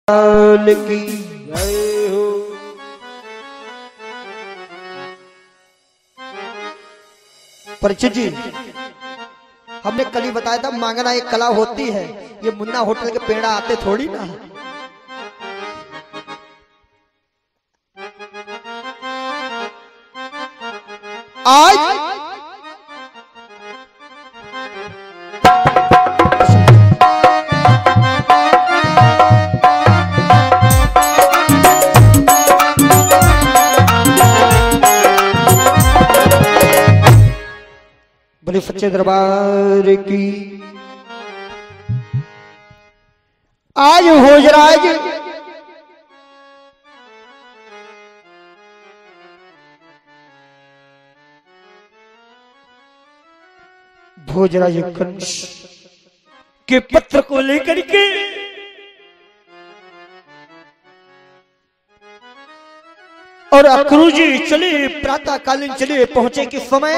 की जय हो। परिचित जी, हमने कल ही बताया था मांगना एक कला होती है। ये मुन्ना होटल के पेड़ा आते थोड़ी ना। आज बोले सच्चे दरबार की। आज भोजराज भोजराज कंस के पत्र को लेकर के और अक्रूजी चले, प्रातः कालीन चले, पहुंचे किस समय?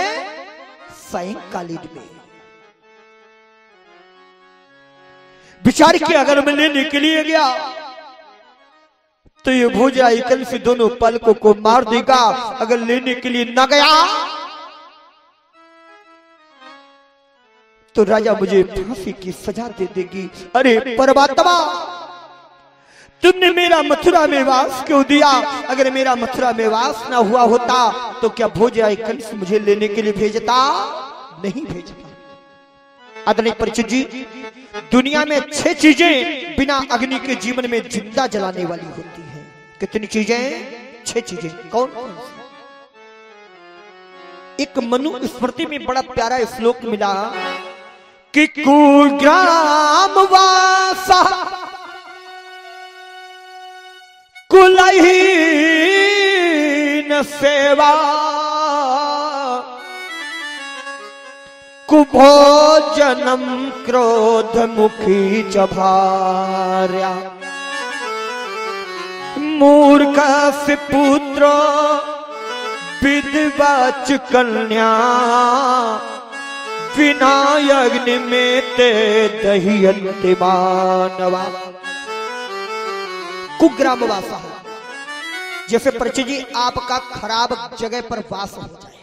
सायंकालीन में। विचार किया अगर मैं लेने के लिए गया तो ये भोजराज कंस दोनों पलकों को मार देगा। अगर लेने के लिए न गया तो राजा मुझे फांसी की सजा दे देगी। अरे परमात्मा, तुमने मेरा मथुरा में वास क्यों दिया? अगर मेरा मथुरा में वास ना हुआ होता तो क्या भोजराज कंस मुझे लेने के लिए भेजता? नहीं भेजता। आदरणीय परिचित जी, दुनिया में 6 चीजें बिना अग्नि के जीवन में जिंदा जलाने वाली होती हैं। कितनी चीजें? 6 चीजें। कौन कौन सी? एक मनु स्मृति में बड़ा प्यारा श्लोक मिला कि कुग्राम वासा कुलहीन सेवा कुभोजनम क्रोध मुखी च भार्या मूर्खस्य पुत्र विधवाच कन्या बिना अग्नि में ते दह्यन्ते मानवा। कुग्रामवासा हो, जैसे परिचित जी आपका खराब जगह पर वास हो जाए।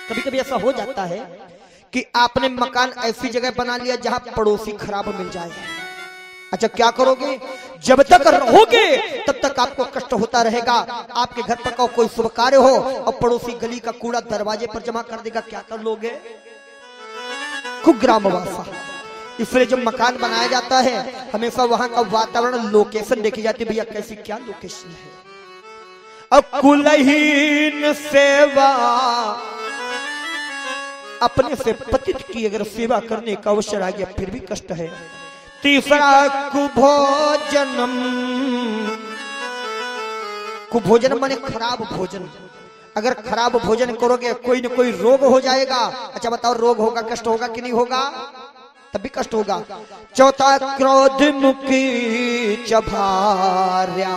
कभी कभी ऐसा हो जाता है कि आपने मकान ऐसी जगह बना लिया जहां पड़ोसी खराब मिल जाए। अच्छा, क्या करोगे? जब तक रहोगे तब तक आपको कष्ट होता रहेगा। आपके घर पर कोई शुभ कार्य हो और पड़ोसी गली का कूड़ा दरवाजे पर जमा कर देगा, क्या कर लोगे? कुग्रामवासा। इसलिए जब मकान बनाया जाता है हमेशा वहां का वातावरण, लोकेशन देखी जाती है। भैया कैसी क्या लोकेशन है? अब कुलहीन सेवा, अपने से पतित की अगर सेवा करने का अवसर आ गया फिर भी कष्ट है। तीसरा कुभोजनम। कुभोजन माने खराब भोजन। अगर खराब भोजन करोगे कोई न कोई रोग हो जाएगा। अच्छा बताओ, रोग होगा, कष्ट होगा कि नहीं होगा? तब भी कष्ट होगा। चौथा क्रोध मुखी च भार्या।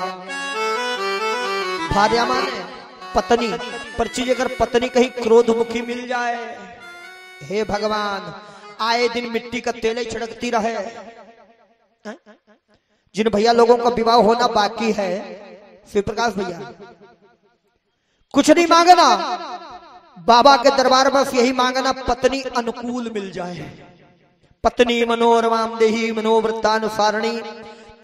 भार्या माने पत्नी। पर चीज अगर पत्नी कहीं क्रोध मुखी मिल जाए, हे भगवान, आए दिन मिट्टी का तेल ही छिड़कती रहे। जिन भैया लोगों का विवाह होना बाकी है, शिवप्रकाश भैया, कुछ नहीं मांगना, बाबा के दरबार बस यही मांगना, पत्नी अनुकूल मिल जाए। पत्नी मनोरमाम देही मनोवृत्तानुसारणी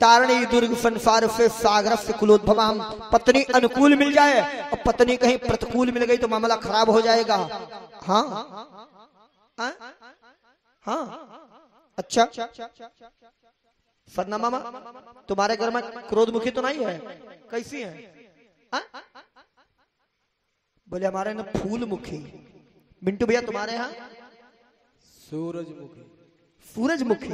तारणी दुर्ग संसार से सागर से कुलोद्भवाम। पत्नी अनुकूल मिल जाए और पत्नी कहीं प्रतिकूल मिल गई तो मामला खराब हो जाएगा। हाँ हाँ, अच्छा सरना मामा, तुम्हारे घर में क्रोधमुखी तो नहीं है? कैसी है? बोले हमारे ना फूलमुखी। मिंटू भैया तुम्हारे यहाँ? सूरजमुखी। सूरजमुखी।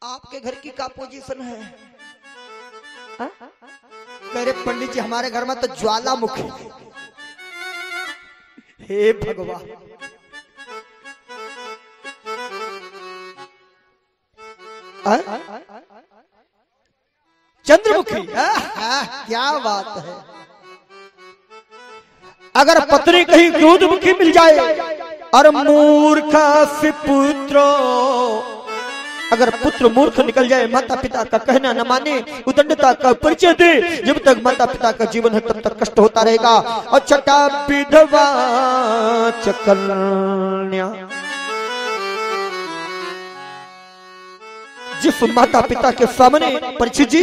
आपके घर की क्या पोजीशन है? कह रहे पंडित जी हमारे घर में तो ज्वालामुखी। हे भगवान, चंद्रमुखी। क्या बात है। अगर पत्नी कहीं क्रोधमुखी मिल जाए और मूर्ख पुत्रो अगर पुत्र मूर्ख निकल जाए, माता पिता का कहना न माने, उदंडता का परिचय दे, जब तक माता पिता का जीवन है तब तक कष्ट होता रहेगा। और छठा विधवा कन्या, जिस माता पिता के सामने परीक्षित जी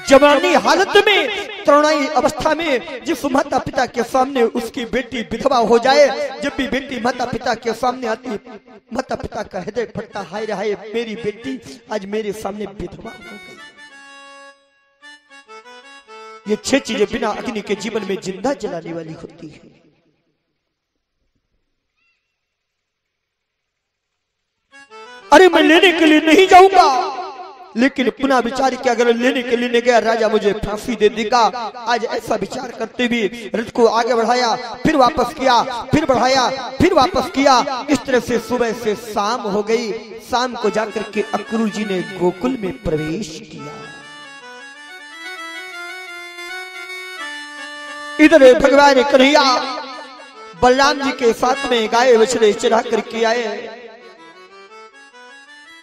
जवानी हालत में, तरुणाई अवस्था में जिस माता पिता के सामने उसकी बेटी विधवा हो जाए, जब भी बेटी माता पिता के सामने आती, माता पिता का हृदय फटता, हाय हाय मेरी बेटी आज मेरे सामने विधवा हो गई। ये 6 चीजें बिना अग्नि के जीवन में जिंदा जलाने वाली होती है। अरे मैं लेने के लिए नहीं जाऊंगा, लेकिन पुनः विचार किया, अगर लेने के लिए गया राजा मुझे फांसी दे देगा। आज ऐसा विचार करते हुए रथ को आगे बढ़ाया, फिर वापस किया, फिर बढ़ाया, फिर वापस किया। इस तरह से सुबह से शाम हो गई। शाम को जाकर के अक्रूर जी ने गोकुल में प्रवेश किया। इधर भगवान कन्हैया बलराम जी के साथ में गाय बछड़े चढ़ा करके आए।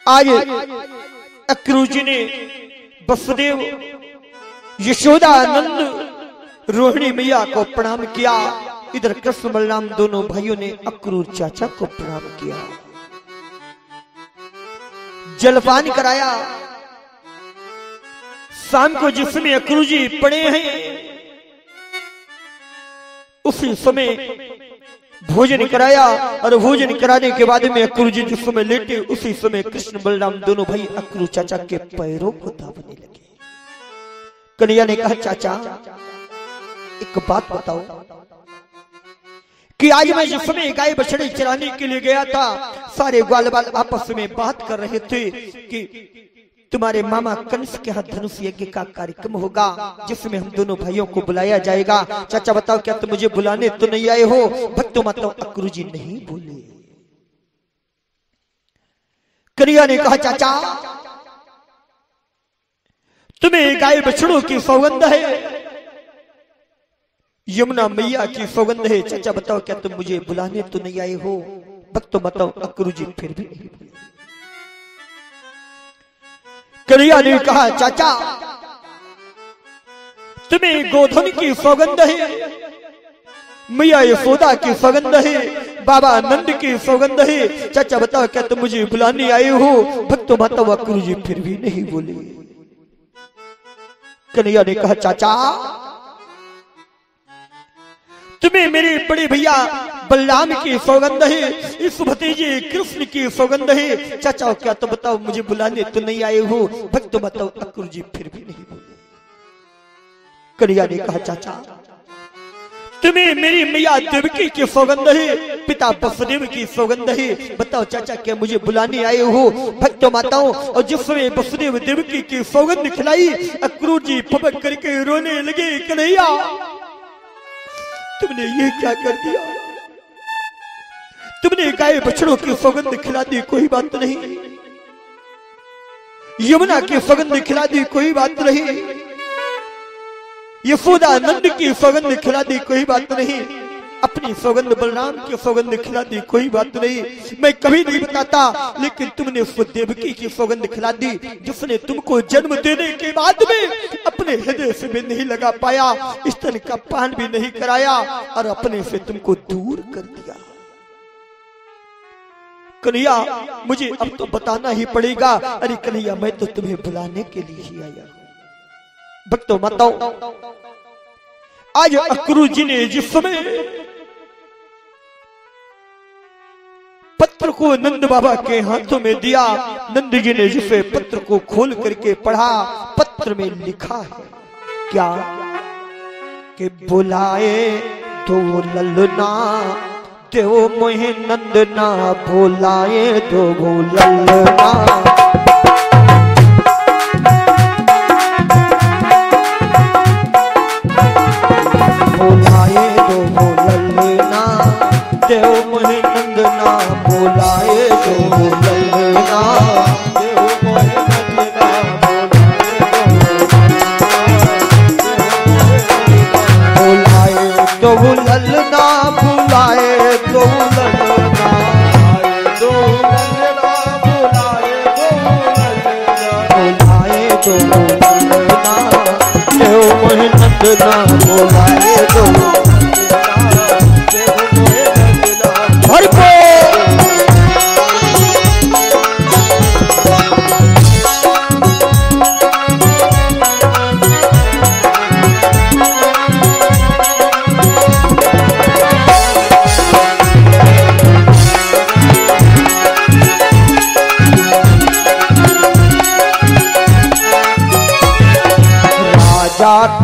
आज अक्रूर जी ने वसुदेव, यशोदा, नंद, रोहिणी मैया को प्रणाम किया। इधर कृष्ण बलराम दोनों भाइयों ने अक्रूर चाचा को प्रणाम किया, जलपान कराया। शाम को जिस समय अक्रूर जी पड़े हैं, उसी समय भोजन कराया, और भोजन कराने के बाद में अक्रूर जी जिस समय लेटे, उसी समय कृष्ण बलराम दोनों भाई अक्रूर चाचा के पैरों को दाबने लगे। कन्हैया ने कहा, चाचा एक बात बताओ कि आज मैं जिस समय गाय बछड़े चराने के लिए गया था, सारे ग्वाल बाल आपस में बात कर रहे थे कि तुम्हारे मामा कंस के हाथ धनुष यज्ञ का कार्यक्रम होगा, जिसमें हम दोनों भाइयों को बुलाया जाएगा। चाचा बताओ, क्या तुम मुझे बुलाने तो नहीं आए हो? भक्तो माता अक्रूर जी नहीं बोले। कन्हैया ने कहा, चाचा तुम्हें गाय बछड़ों की सौगंध है, यमुना मैया की सौगंध है। चाचा बताओ, क्या तुम मुझे बुलाने तो नहीं आए हो? भक्तो माता अक्रूर जी फिर भी नहीं बोले। कन्हैया ने कहा, चाचा तुम्हें गोधन की सौगंध है, मैया यशोदा की सौगंध है, बाबा नंद की सौगंध है। चाचा बताओ, क्या तुम मुझे बुलाने आए हो? भक्तो माता अक्रूर जी फिर भी नहीं बोले। कन्हैया ने कहा, चाचा तुम्हें मेरे बड़े भैया बलराम की सौगंध है, इस भतीजे कृष्ण की सौगंध है। चाचा क्या तो बताओ, मुझे बुलाने तो नहीं आए हो? भक्त बताओ अक्रूर जी फिर भी नहीं बोले। कन्हैया ने कहा, चाचा तुम्हें मेरी मैया देवकी की सौगंध है, पिता वसुदेव की सौगंध है। बताओ चाचा, क्या मुझे बुलाने आए हो? भक्त माताओं, और जिस समय वसुदेव देवकी की सौगंध खिलाई, अक्रूर जी फपक करके रोने लगे। कन्हैया तुमने ये क्या कर दिया? तुमने गाय बछड़ों की सौगंध खिला दी, कोई बात नहीं। यमुना की सौगंध खिला दी, कोई बात नहीं। यशोदा नंद की सौगंध खिला दी, कोई बात नहीं। अपनी सौगंध बलराम की सौगंध खिला दी, कोई बात नहीं। मैं कभी नहीं बताता, लेकिन तुमने देवकी की सौगंध खिला दी, जिसने तुमको जन्म देने के बाद में अपने हृदय से भी नहीं लगा पाया, स्तन का पान भी नहीं कराया, और अपने से तुमको दूर कर दिया। कन्हैया मुझे अब तो बताना ही पड़ेगा। अरे कन्हैया, मैं तो तुम्हें बुलाने के लिए ही आया। भक्तों माताओं, आज अक्रूर जी ने जिस समय पत्र को नंद बाबा के हाथों में दिया, नंद जी ने जिसे पत्र को खोल करके पढ़ा, पत्र में लिखा है क्या कि बुलाए तो ललना देव मोहे नंदना, बुलाए तो ललना। बुलाए तो ललना देव मोहे नंदना, बुलाए तो ललना देव मोहे नंदना, बुलाए तो ललना, बुलाए तो ललना, बुलाए तो नंदना देव मोहे नंदना बुलाए तो हर को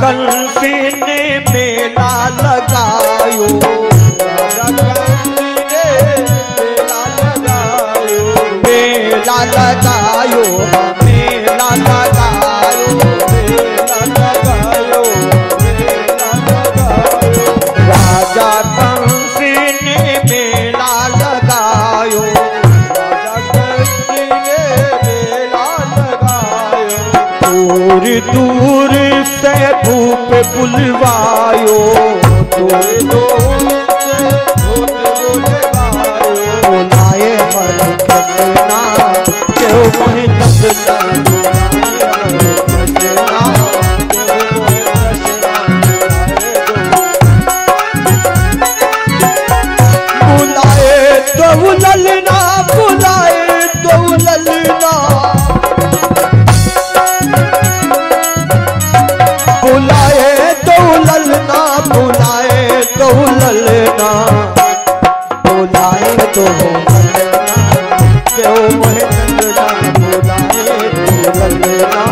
कंसी ने मेला लगायो मेला लगायो मेला लगायो राजा कंसी ने मेला लगायो दूर दूर से भूप बुलवायो बुलाए हर कंदना क्यों मोहे नंदना बुलाए तो ललना बुलाए तो ललना बुलाए तो ललना बुलाए तो ललना बुलाए तो ललना क्यों मोहे नंदना बुलाए तो ललना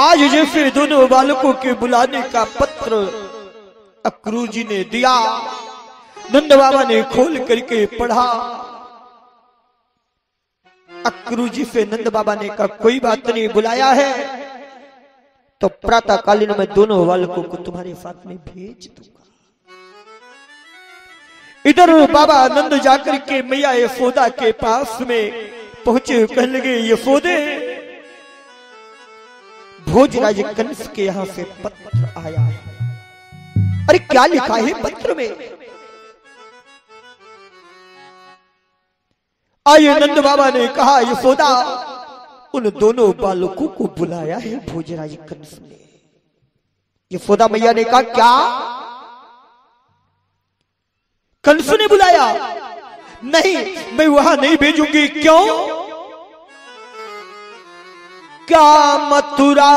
आज जैसे दोनों बालकों के बुलाने का पत्र अक्रूर जी ने दिया, नंद बाबा ने खोल करके पढ़ा। अक्रूर जी से नंद बाबा ने कहा कोई बात नहीं, बुलाया है तो प्रातः कालीन में दोनों बालकों को तुम्हारे साथ में भेज दूंगा। इधर बाबा नंद जाकर के मैया यशोदा के पास में पहुंचे, कहने लगे यशोदे भोजराज कंस के यहां से पत्र आया है। अरे क्या लिखा है पत्र में? आइए नंद बाबा ने कहा यशोदा उन दोनों बालकों को बुलाया है भोजराज कंस ने। यशोदा मैया ने कहा क्या कंस ने बुलाया? नहीं मैं वहां नहीं भेजूंगी। क्यों? क्या मथुरा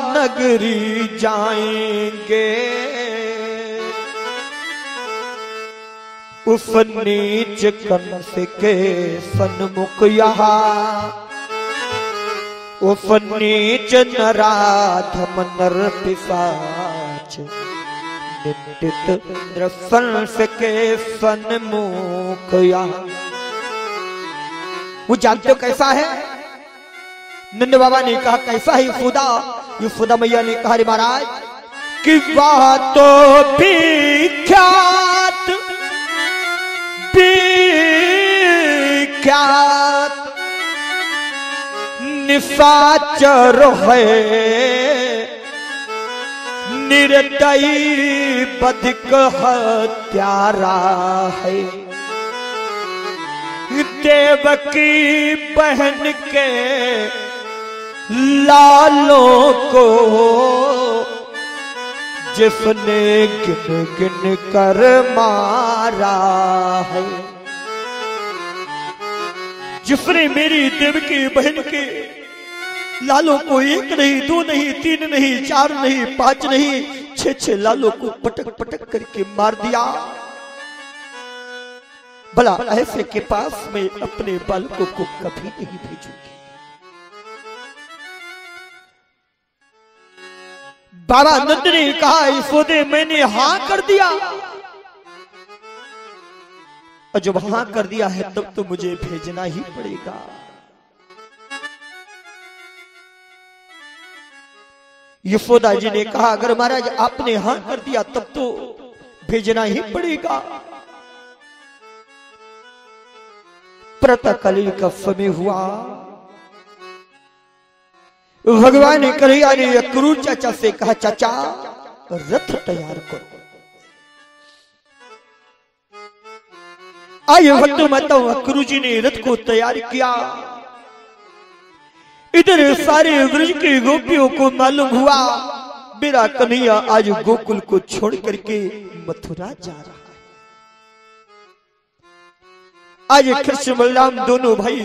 नगरी जाएंगे उस नीच कंस के सन्मुख यहाँ, उस नीच नराधम नर पिशाच निंदित नृशंस के सन्मुख यहाँ। वो जानते हो कैसा है? नंद बाबा ने कहा कैसा है यशोदा? यशोदा मैया ने कहा महाराज कि वह तो विख्यात विख्यात निशाचर है, निर्दयी बधिक हत्यारा है, देवकी बहन के लालों को जिसने गिन गिन कर मारा है, जिसने मेरी देवकी बहन के लालों को एक नहीं, दो नहीं, तीन नहीं, चार नहीं, पांच नहीं, 6 लालों को पटक पटक करके मार दिया। भला ऐसे के पास में अपने बालकों को कभी नहीं भेजूंगी। बाबा नंद ने कहा यशोदे मैंने हां कर दिया, और जब हां कर दिया है तब तो मुझे भेजना ही पड़ेगा। यशोदा जी ने कहा अगर महाराज आपने हां कर दिया तब तो भेजना ही पड़ेगा। प्रातःकालीन का समय हुआ, भगवान ने कन्हैया ने अक्रूर चाचा से कहा चाचा रथ तैयार करो। आइए भक्त माताओं, अक्रू जी ने रथ को तैयार किया। इधर सारे ब्रज की गोपियों को मालूम हुआ मेरा कन्हैया आज गोकुल को छोड़ करके मथुरा जा रहा है। आज कृष्ण बलराम दोनों भाई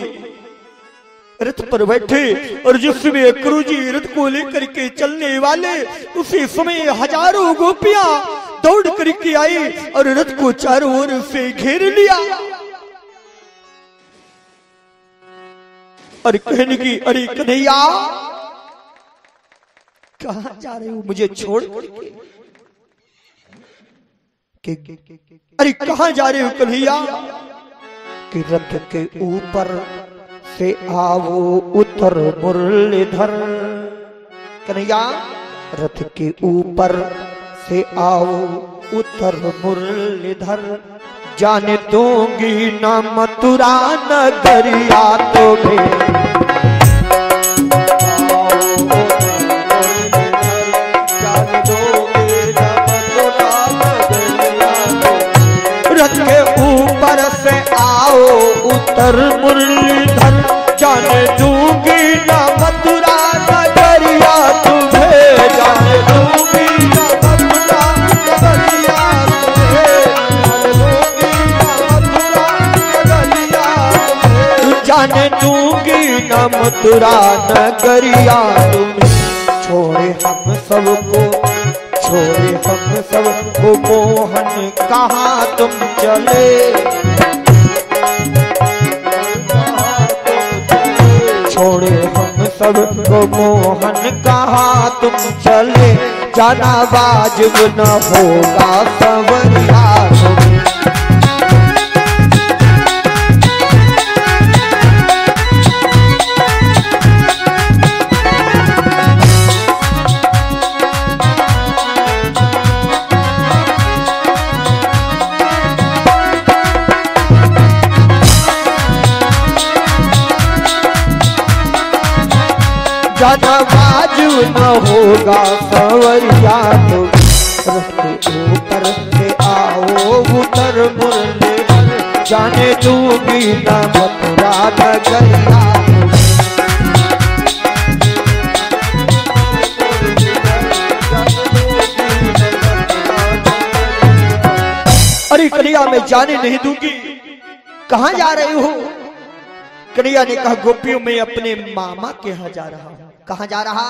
रथ पर बैठे और जिस समय अक्रू जी रथ को लेकर के चलने वाले, उसी समय हजारों गोपियां दौड़ करके आई और रथ को चारों ओर से घेर लिया और कहने की, अरे कन्हैया कहां जा रहे हो मुझे छोड़ के? अरे कहां जा रहे हो कन्हैया? कि रथ के ऊपर से आओ उतर मुरलीधर। कन्हैया रथ के ऊपर से आओ उतर मुरलीधर, जाने दूंगी ना मथुरा नगरिया तुम्हें। रथ के ऊपर से आओ उतर मुरलीधर, जाने दूंगी ना मथुरा नगरिया तुम्हें। जाने दूंगी ना मथुरा नगरिया तुम्हें, जाने दूंगी ना मथुरा नगरिया तुम्हें। छोड़े हम सबको, छोड़े हम सबको मोहन कहाँ तुम चले। छोड़े हम सबको मोहन कहाँ तुम चले, जाना वाजिब न होगा संवरिया तुम्हें। जाना बाजू न होगा संवरिया तो। रथ के ऊपर से आओ उतर मुरलीधर, जाने दूंगी ना मथुरा नगरिया। अरे कन्हैया मैं जाने नहीं दूंगी। कहां जा रहे हो? कन्हैया ने कहा गोपियों में अपने मामा के यहाँ जा रहा हूं। कहां जा रहा?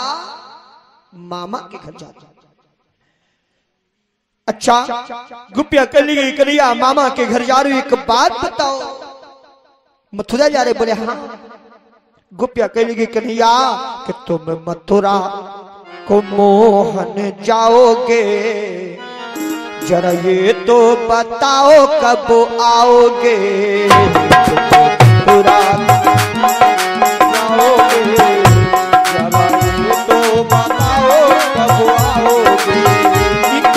मामा के घर जा रहा। अच्छा गोपियां कह ली, कन्हैया मामा के घर जा रही हो, एक बात बताओ मथुरा जा रहे? बोले हाँ। गोपियां कह ली कन्हैया कि तुम मथुरा को मोहन जाओगे, जरा ये तो बताओ कब आओगे। मथुरा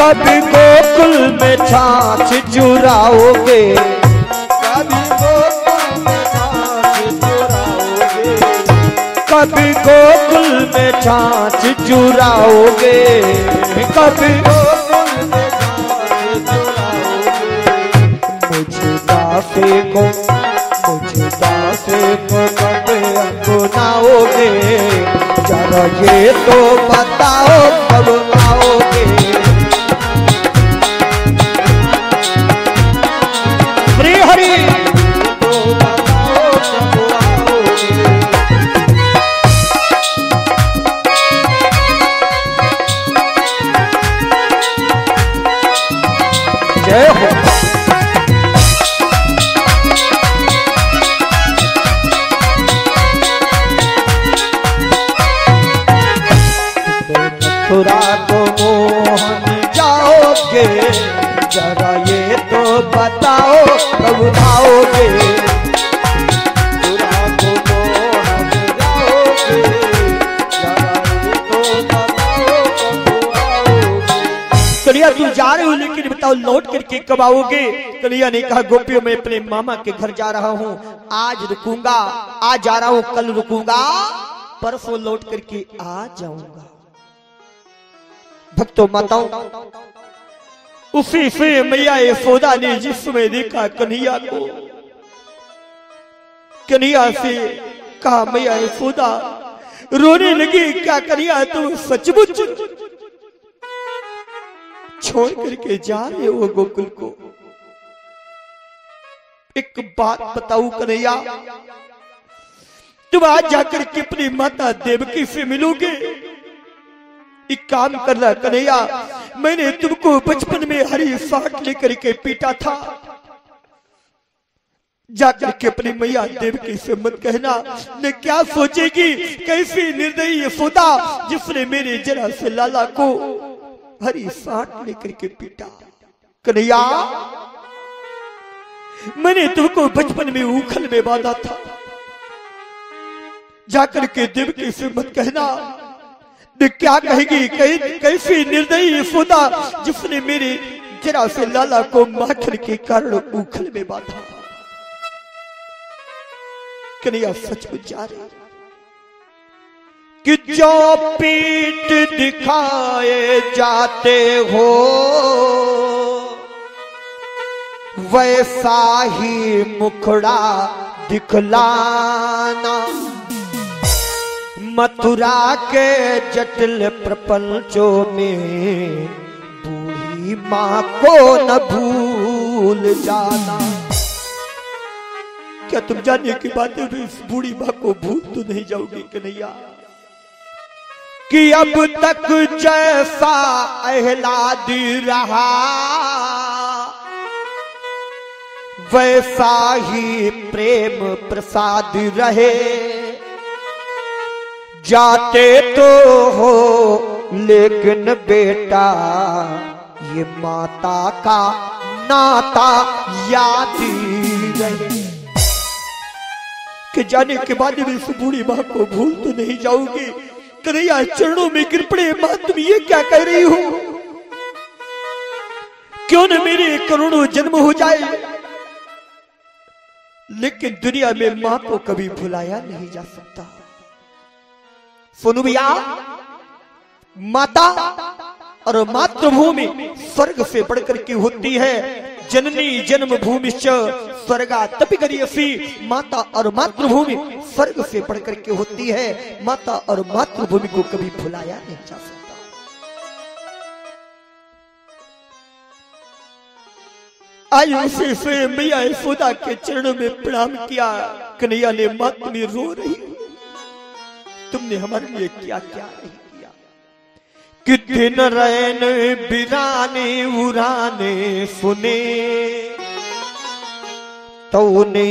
कभी गोकुल में छाछ चुराओगे, कभी गोकुल में छाछ चुराओगे, कभी गोकुल में छाछ चुराओगे, कभी गोकुल में छाछ चुराओगे। मुझे दासे को, मुझे दासे को कब अपनाओगे, जरा ये तो बताओ कब आओगे। जय हो। मथुरा को मोहन जाओगे, जरा ये तो बताओ कब आओगे। मथुरा को मोहन जाओगे, जरा ये तो बताओ कब आओगे। कन्हैया तू जा रहे हो लेकिन बताओ लौट करके कब आओगे? कन्हैया ने कहा गोपियों में अपने मामा के घर जा रहा हूँ, आज रुकूंगा, आज जा रहा हूँ, कल रुकूंगा, परसों लौट करके आ जाऊंगा। भक्तों माताओं, उसी से मैया यशोदा ने जिस समय देखा कन्हैया को, कन्हैया से कहा, मैया यशोदा रोने लगी, क्या कन्हैया तुम सचमुच छोड़ करके जा रहे हो गोकुल को? एक बात बताऊं कन्हैया, तुम आज जाकर के अपनी माता देवकी से मिलोगे? एक काम करना कन्हैया, मैंने तुमको बचपन में हरी साठ लेकर के पीटा था, जाकर के अपनी मैया देवकी से मत कहना, ने क्या सोचेगी कैसी निर्दयी यशोदा जिसने मेरे जरा से लाला को हरी साठ लेकर के पीटा। कन्हैया मैंने तुमको बचपन में उखल में बांधा था, जाकर के देवकी से मत कहना, ने क्या कहेगी कैसी निर्दयी यशोदा जिसने मेरे जरा से लाला को माखन के कारण उखल में बांधा। कन्हैया सचमुच जा रहे कि जो पीठ दिखाए जाते हो वैसा ही मुखड़ा दिखलाना, मथुरा के जटिल प्रपंचों में बूढ़ी माँ को न भूल जाना। क्या तुम जाने की बातें भी इस बूढ़ी माँ को भूल तो नहीं जाओगी कन्हैया? कि अब तक जैसा आह्लादी रहा वैसा ही प्रेम प्रसाद रहे, जाते तो हो लेकिन बेटा ये माता का नाता याद ही रहे। कि जाने के बाद में इस बूढ़ी माँ को भूल तो नहीं जाओगी? कन्हैया चरणों में गिर पड़े, माँ तुम ये क्या कह रही हो? क्यों न मेरे करोड़ों जन्म हो जाए, लेकिन दुनिया में माँ को कभी भुलाया नहीं जा सकता। सुनो भैया, माता और मातृभूमि स्वर्ग से बढ़कर के होती है। जननी जन्मभूमिश्च स्वर्गा तपि गरीयसी, माता और मातृभूमि स्वर्ग से बढ़कर के होती है। माता और मातृभूमि को कभी भुलाया नहीं जा सकता। आज उसे स्वयं मैया यशोदा के चरणों में प्रणाम किया। कन्हैया ने, माँ तुम्हें रो रही, तुमने हमारे लिए क्या क्या नहीं किया? कि दिन रैन बिराने उराने सुने तूने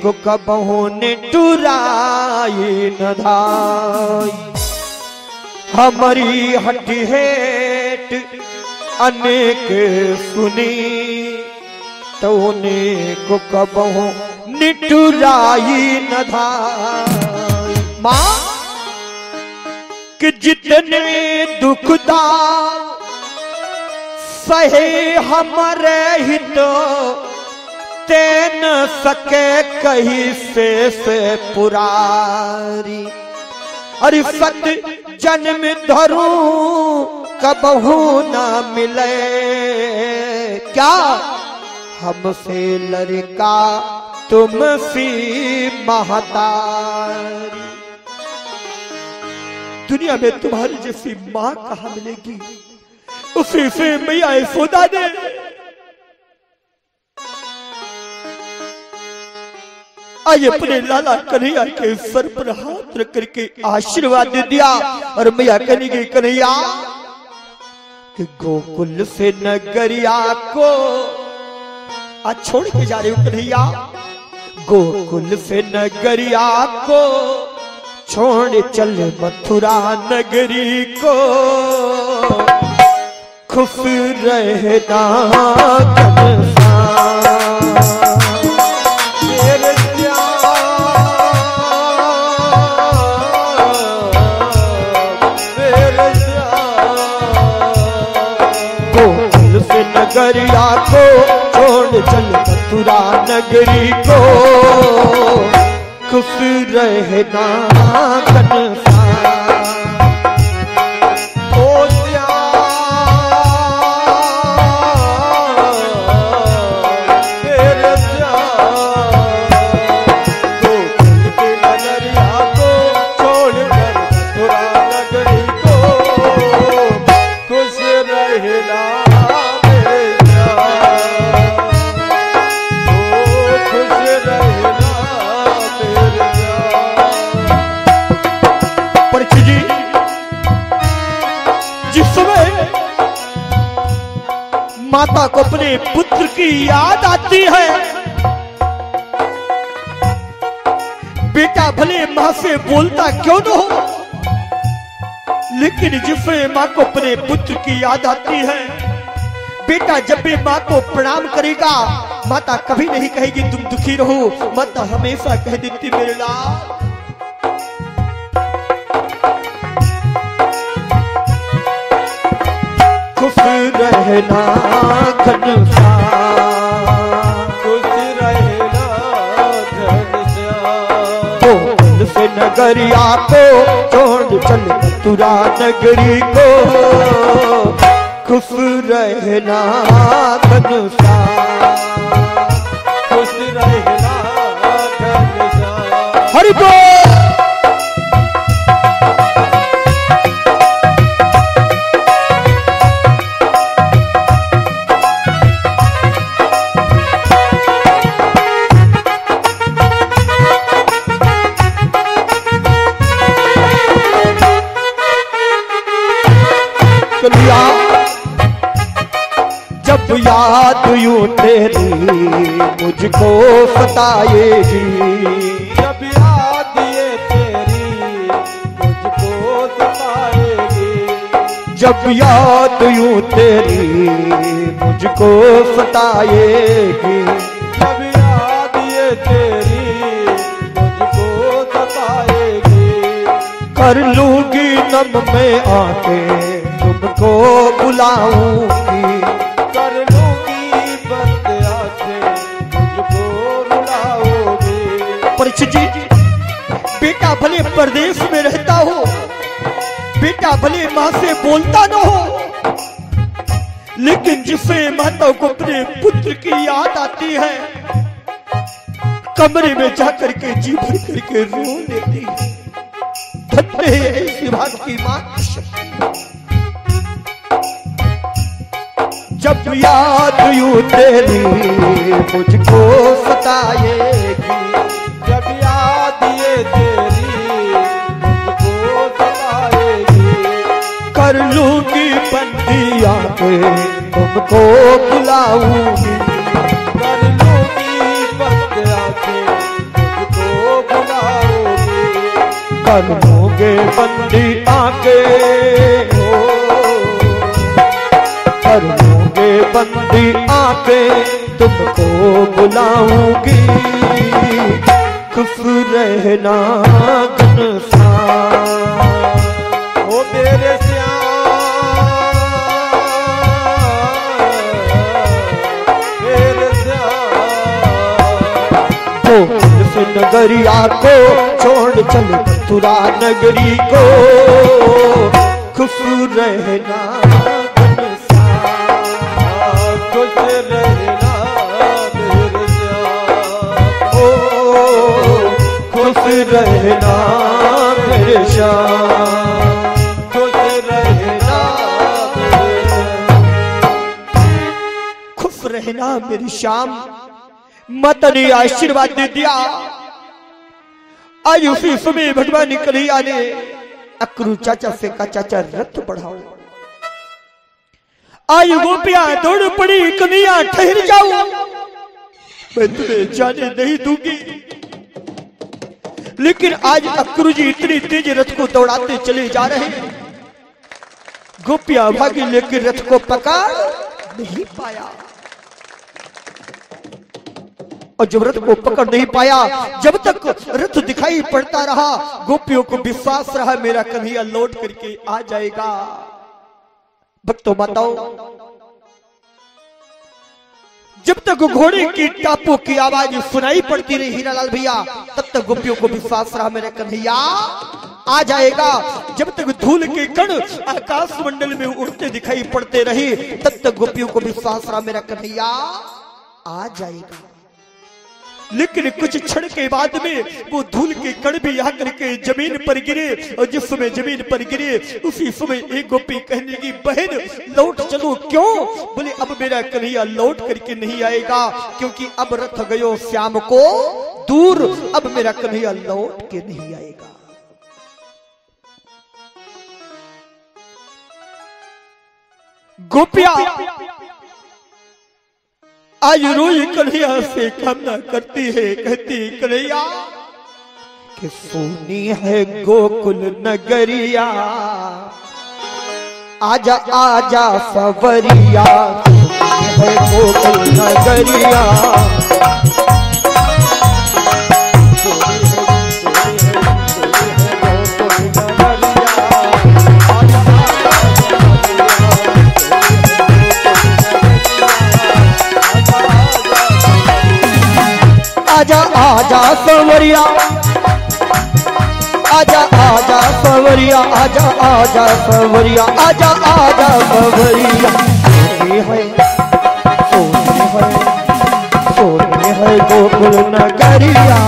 को कबहू ने टुराई न धाई, हमारी हटी हेट अनेक सुनी तूने को कबहू निटुराई न धाई। माँ कि जितने दुखदा सहे हमारे हित तेन सके कहीं से पुरारी, अरे सत जन्म धरूं कबहू ना मिले क्या हमसे लड़का तुमसी महतारी। दुनिया में तुम्हारी जैसी माँ कहाँ मिलेगी? उसी से मैया यशोदा ने आज अपने लाला कन्हैया के सर पर हाथ रख करके आशीर्वाद दे दिया। और मैया कहने गई, कन्हैया कि गोकुल से नगरिया को आज छोड़ के जा रहे हो कन्हैया? गोकुल से नगरिया को छोड़ चल मथुरा नगरी को, खुश रहना गोकुल से नगरिया को छोड़ चल मथुरा नगरी को, खुश रहना माता को अपने पुत्र की याद आती है। बेटा भले मां से बोलता क्यों न हो, लेकिन जिससे मां को अपने पुत्र की याद आती है, बेटा जब भी मां को प्रणाम करेगा, माता कभी नहीं कहेगी तुम दुखी रहो, माता हमेशा कह देती मेरे लाल खुश रहना घनश्याम, खुश रहना घनश्याम। तो से नगरिया को छोड़ चल मथुरा नगरी को, खुश रहना घनश्याम, खुश रहना घनश्याम। हरि बोल। जब याद यूं तेरी मुझको सताएगी, जब याद ये तेरी मुझको सताएगी, जब याद यूं तेरी मुझको सताएगी, जब याद ये तेरी मुझको सताएगी, कर लूंगी नम में आके तुमको बुलाऊंगी, कर लूंगी बंद आंखें तुझको रुलाओगी। परीक्षित जी, बेटा भले परदेश में रहता हो, बेटा भले मां से बोलता न हो, लेकिन जिससे माता को अपने पुत्र की याद आती है, कमरे में जाकर के जी भर करके रो लेती है। धन्य है ऐसी बात की मां की शक्ति। जब याद यूं तेरी मुझको सताएगी, जब याद ये तेरी मुझको सताएगी, कर लूंगी बंदी आके तुमको बुलाऊंगी, कर लूंगी बंद आंखें तुझको बुलाओगी, कर लूंगे बंदी आके, कर लूंगे बंदी आके तुमको बुलाऊंगी, खुश रहना घनश्याम, ओ मेरे श्याम, मेरे श्याम। तो से नगरिया को छोड़ चल मथुरा नगरी को, खुश रहना खुश रहना मेरे श्याम, ओ खुश रहना मेरे श्याम, खुश रहना मेरे खुश रहना मेरी श्याम। माता ने आशीर्वाद दे दिया। आज उसी समय भगवान कन्हैया ने अक्रू चाचा से कहा चाचा रथ बढ़ाओ। आज गोपियां दौड़ पड़ी, कन्हैया ठहर जाओ, मैं तुम्हें जाने नहीं दूंगी। लेकिन आज अक्रू जी इतनी तेज रथ को दौड़ाते चले जा रहे, गोपियां भागी लेकिन रथ को पकड़ नहीं पाया। और जब रथ को पकड़ नहीं पाया, जब तक रथ दिखाई पड़ता रहा, गोपियों को विश्वास रहा मेरा कन्हैया लौट करके आ जाएगा। भक्तों माताओं, जब तक घोड़े की टापों की आवाज सुनाई पड़ती रही हीरालाल भैया, तब तक गोपियों को विश्वास रहा मेरा कन्हैया आ जाएगा। जब तक धूल के कण आकाश मंडल में उड़ते दिखाई पड़ते रहे, तब तक गोपियों को विश्वास रहा मेरा कन्हैया आ जाएगा। लेकिन कुछ क्षण के बाद में वो धूल के कण भी आकर के जमीन पर गिरे, और जिस समय जमीन पर गिरे उसी समय एक गोपी कहने लगी बहन लौट चलो। क्यों? बोले अब मेरा कन्हैया लौट करके नहीं आएगा, क्योंकि अब रथ गयो श्याम को दूर, अब मेरा कन्हैया लौट के नहीं आएगा। गोपियां आज रोई कन्हैया से कामना करती है, कहती कन्हैया कि सोनी है गोकुल नगरिया, आजा आजा सवरिया, सोनी है गोकुल नगरिया, आजा आजा सवरिया, आजा आजा सवरिया, आजा आजा सवरिया, आजा आजा सवरिया, सोनी है गोकुल नगरिया,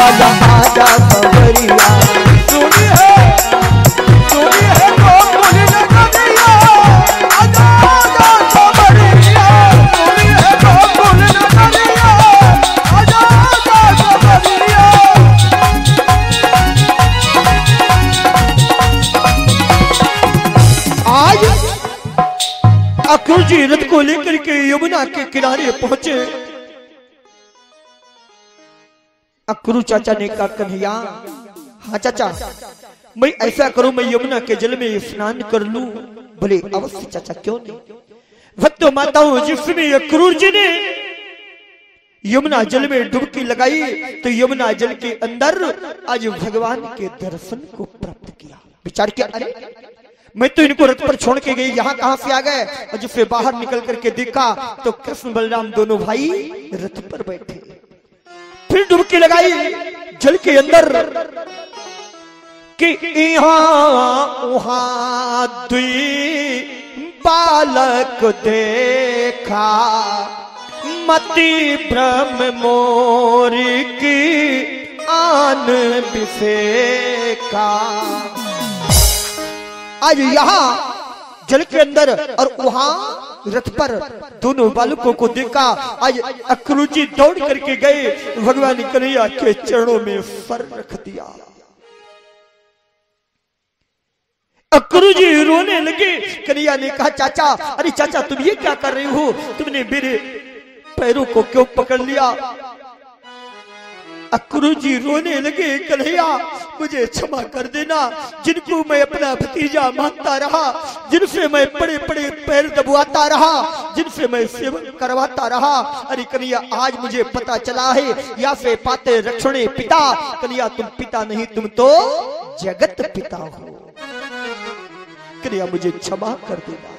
आजा आजा सवरिया, सोनी है गोकुल नगरिया, आजा आजा सवरिया, सोनी है गोकुल नगरिया, आजा आजा सवरिया। आज अक्रूर जी रथ को लेकर के यमुना के किनारे पहुंचे। अक्रूर चाचा ने कहा कन्हैया, हाँ चाचा, मैं ऐसा करूं, मैं यमुना के जल में स्नान कर लूं। बोले अवश्य चाचा, क्यों नहीं। भक्तों माताओं, जिसमें अक्रूर जी ने यमुना जल में डुबकी लगाई तो यमुना जल के अंदर आज भगवान के दर्शन को प्राप्त किया। विचार किया, अरे मैं तो इनको रथ पर छोड़ के गई, यहाँ कहां से आ गए। और जब से बाहर निकल करके देखा तो कृष्ण बलराम दोनों भाई रथ पर बैठे। फिर डुबकी लगाई जल के अंदर कि यहाँ वहां दुई बालक देखा, मति ब्रह्म मोर की आन बिसेका। आज यहाँ जल के अंदर और वहां रथ पर दोनों बालकों को देखा। आज अक्रूर जी दौड़ करके गए, भगवान कन्हैया के चरणों में सर रख दिया। अक्रूर जी रोने लगे। कन्हैया ने कहा चाचा, अरे चाचा तुम ये क्या कर रहे हो, तुमने मेरे पैरों को क्यों पकड़ लिया। अक्रूर जी रोने लगे, कन्हैया मुझे क्षमा कर देना, जिनको मैं अपना भतीजा मानता रहा, जिनसे मैं बड़े बड़े पैर दबवाता रहा, जिनसे मैं सेवन करवाता रहा। अरे कन्हैया आज मुझे पता चला है, या से पाते रक्षणे पिता। कन्हैया तुम पिता नहीं, तुम तो जगत पिता हो। कन्हैया मुझे क्षमा कर देना।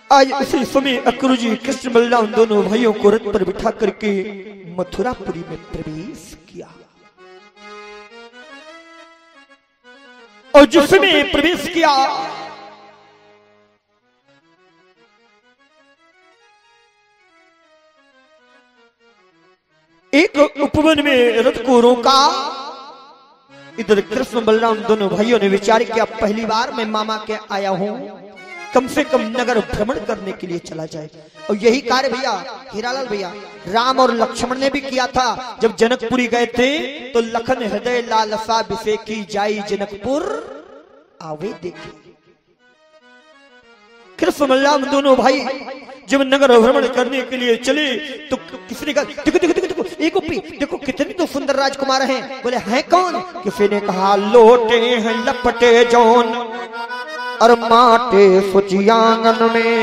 आज उसी समय अक्रूर जी कृष्ण बलराम दोनों भाइयों को रथ पर बिठा करके मथुरापुरी में प्रवेश किया। और जिस समय प्रवेश किया एक उपवन में रथ को रोका। इधर कृष्ण बलराम दोनों भाइयों ने विचार किया, पहली बार मैं मामा के आया हूं, कम से कम नगर भ्रमण करने के लिए चला जाए। और यही कार्य भैया हीरालाल भैया राम और लक्ष्मण ने भी किया था। जब जनकपुरी गए थे तो लखन हृदय लालसा विषेकी जाई जनकपुर आवे देखे। कृष्ण बलराम दोनों भाई जब नगर भ्रमण करने के लिए चले तो किसी ने कहा देखो देखो देखो देखो एक गोपी देखो कितने तो सुंदर राजकुमार हैं। बोले हैं कौन। किसी ने कहा लोटे हैं लपटे जौन और माटे सुचियांगन में,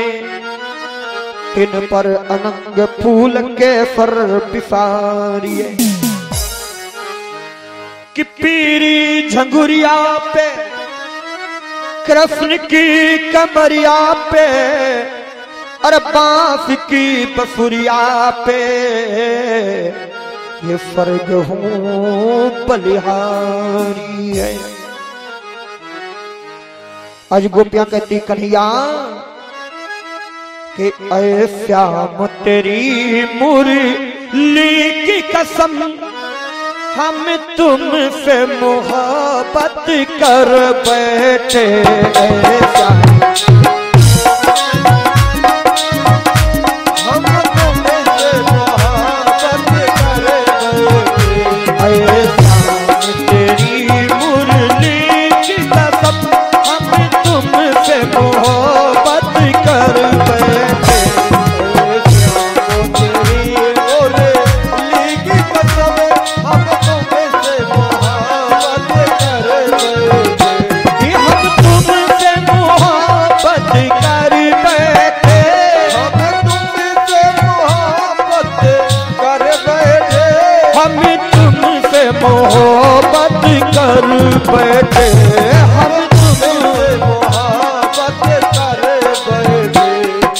इन पर अनंग फूल के सर पिसारिए, कि पीरी झंगुरिया पे कृष्ण की कमरिया पे और बांस की बसुरिया पे ये स्वर्ग हूँ बलिहारी है। आज गोपियां कहती कन्हैया कि ऐ श्याम तेरी मुरली की कसम, हम तुमसे मोहब्बत कर बैठे। हम तुमसे मोहब्बत कर बैठे। ऐ श्याम तेरी मुरली की कसम, हम तुमसे मोहब्बत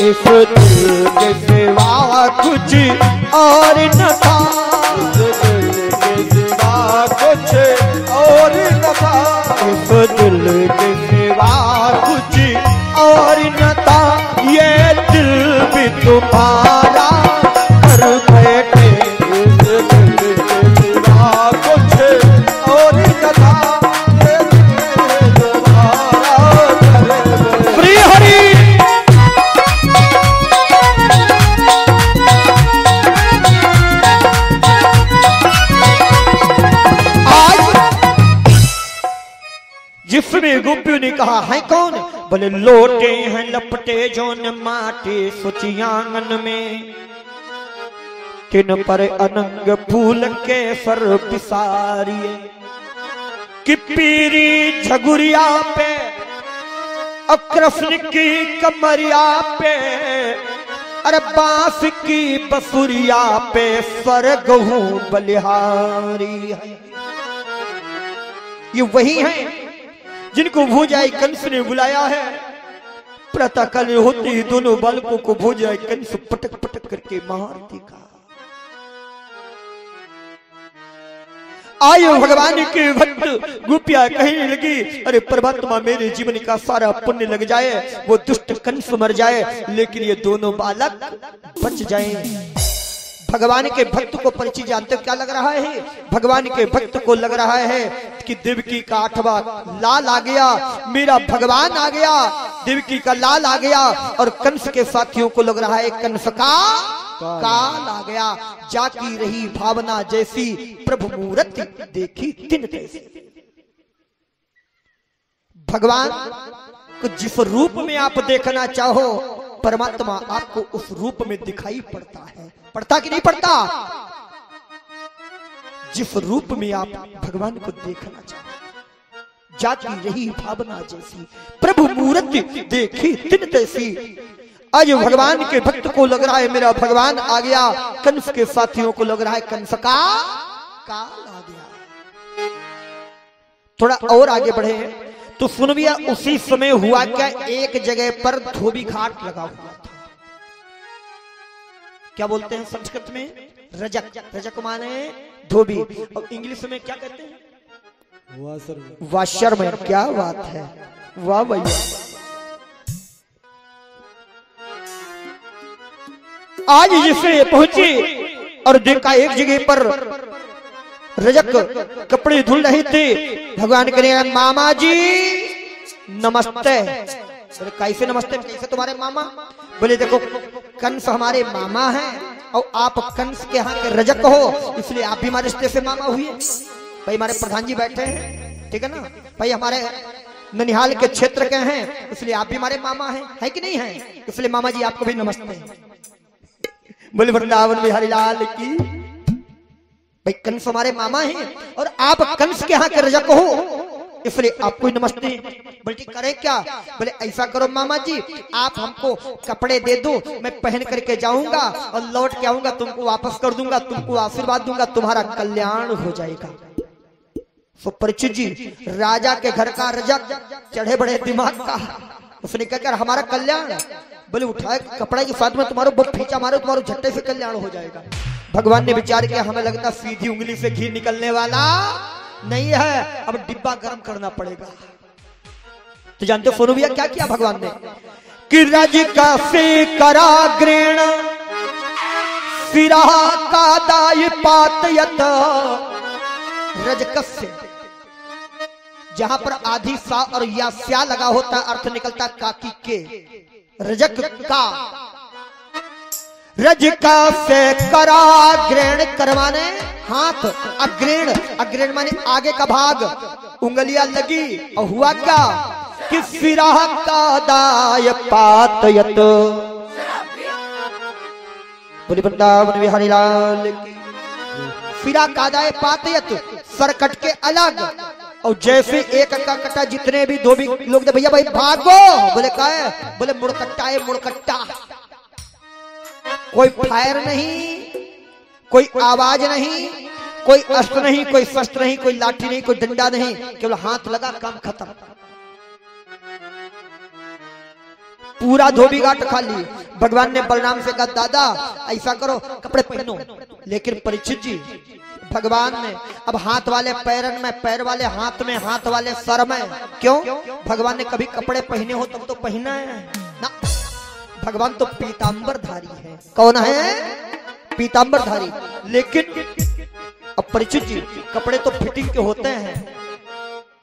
इस दिल के सिवा कुछ और न था, इस दिल के सिवा कुछ और न था, इस दिल के सिवा कुछ और न था, ये दिल भी तुम्हारा कर बैठे, इस दिल के सिवा कुछ और न था, ये दिल तुम्हारा कर बैठे। श्री हरि। जिसमें गोपियों ने कहा है कौन, बोले लोटे हैं लपटे जोन माटी सुची आंगन में, किन पर अनंग फूल के सर पिसारिए, कि पीरी झगुरिया पे और कृष्ण की कमरिया पे, अरे बांस की बसुरिया पे स्वर्ग हूं बलिहारी है। ये वही है जिनको भोजाई कंस ने बुलाया है। प्रातः काल होते ही दोनों बालकों को भोजाई कंस पटक पटक करके मार देगा। आयो भगवान के भक्त गोपियां कहने लगी, अरे परमात्मा मेरे जीवन का सारा पुण्य लग जाए, वो दुष्ट कंस मर जाए, लेकिन ये दोनों बालक बच जाएं। भगवान के भक्त को परिचय जानते हो क्या लग रहा है? भगवान के भक्त को लग रहा है कि देवकी का 8वां लाल आ गया, मेरा भगवान आ गया, देवकी का लाल आ गया, और कंस के साथियों को लग रहा है कंस का काल आ गया। जाकी रही भावना जैसी, प्रभु मूर्ति देखी तिन तैसी। भगवान को जिस रूप में आप देखना चाहो, परमात्मा आपको उस रूप में दिखाई पड़ता है। पड़ता कि नहीं पड़ता? जिस रूप में आप भगवान को देखना चाहो, जाती रही भावना जैसी, प्रभु मूर्ति देखी तिन तैसी। आज भगवान के भक्त को लग रहा है मेरा भगवान आ गया, कंस के साथियों को लग रहा है कंस का काल आ गया। थोड़ा और आगे बढ़े तो सुन भैया, उसी समय हुआ क्या, एक जगह पर धोबी घाट लगा हुआ था। क्या बोलते हैं संस्कृत में? रजक। रजक माने धोबी, और इंग्लिश में क्या कहते हैं? वाशर में। क्या बात है, वाह भैया। आज जिसे पहुंची और देखा एक जगह पर रजक कपड़े धुल रहे थे। भगवान करेगा, मामा जी नमस्ते। बोले कैसे नमस्ते, कैसे तुम्हारे मामा? बोले देखो कंस हमारे मामा हैं और आप कंस के यहाँ के रजक हो, इसलिए आप भी हमारे रिश्ते से मामा हुए। भाई हमारे प्रधान जी बैठे हैं, ठीक है ना भाई, हमारे ननिहाल के क्षेत्र के हैं, इसलिए आप भी हमारे मामा हैं, है कि नहीं है? इसलिए मामा जी आपको भी नमस्ते। बोले वृंदावन बिहारी लाल की। भाई कंस हमारे मामा हैं और आप कंस के यहाँ के रजक हो, इसलिए आपको ही नमस्ते। बोले करे क्या? बोले ऐसा करो मामा जी, आप हमको कपड़े दे दो, मैं पहन करके जाऊंगा और लौट के आऊंगा, तुमको वापस कर दूंगा, तुमको आशीर्वाद दूंगा, तुम्हारा कल्याण हो जाएगा। सो परिचित जी राजा के घर का रजक, चढ़े बड़े दिमाग का, उसने कहकर हमारा कल्याण। बोले उठाए कपड़ा के साथ में तुम्हारा बहुत खींचा मारो, तुम्हारा झट्टे से कल्याण हो जाएगा। भगवान ने विचार किया, हमें लगता सीधी उंगली से घी निकलने वाला नहीं है, अब डिब्बा गर्म करना पड़ेगा। तो जानते हो सोनू भैया क्या किया भगवान ने? कि रज का से कराग्रेण सिरा का दाय पातयत। रजकस्य जहां पर आधी सा और या स्या लगा होता, अर्थ निकलता काकी के। रजक का, रज का से कराग्रेण, करवाने हाथ, अग्रेण, अग्रेण माने आगे का भाग, उंगलियां लगी और हुआ क्या कि सिरा का दाय पातयत। बोले वृंदावन बिहारी लाल की। सिरा का दाय पातयत, सर कट के अलग, और जैसे एक का कटा जितने भी धोबी लोग थे, भैया भाई भागो। बोले का है? बोले मुड़कट्टा है, मुड़कट्टा। कोई फायर नहीं, कोई आवाज नहीं, कोई अस्त्र नहीं, कोई शस्त्र नहीं, कोई लाठी नहीं, कोई डंडा नहीं, केवल हाथ लगा, काम खत्म। पूरा धोबी घाट खाली। भगवान ने बलराम से कहा दादा ऐसा करो कपड़े पहनो, लेकिन परीक्षित जी भगवान ने अब हाथ वाले पैरन में, पैर वाले हाथ में, हाथ वाले सर में, क्यों? भगवान ने कभी कपड़े पहने हो तब तो पहना है ना। भगवान तो पीतांबरधारी है। कौन है? पीतांबरधारी। लेकिन अब परीक्षित जी कपड़े तो फिटिंग के होते हैं।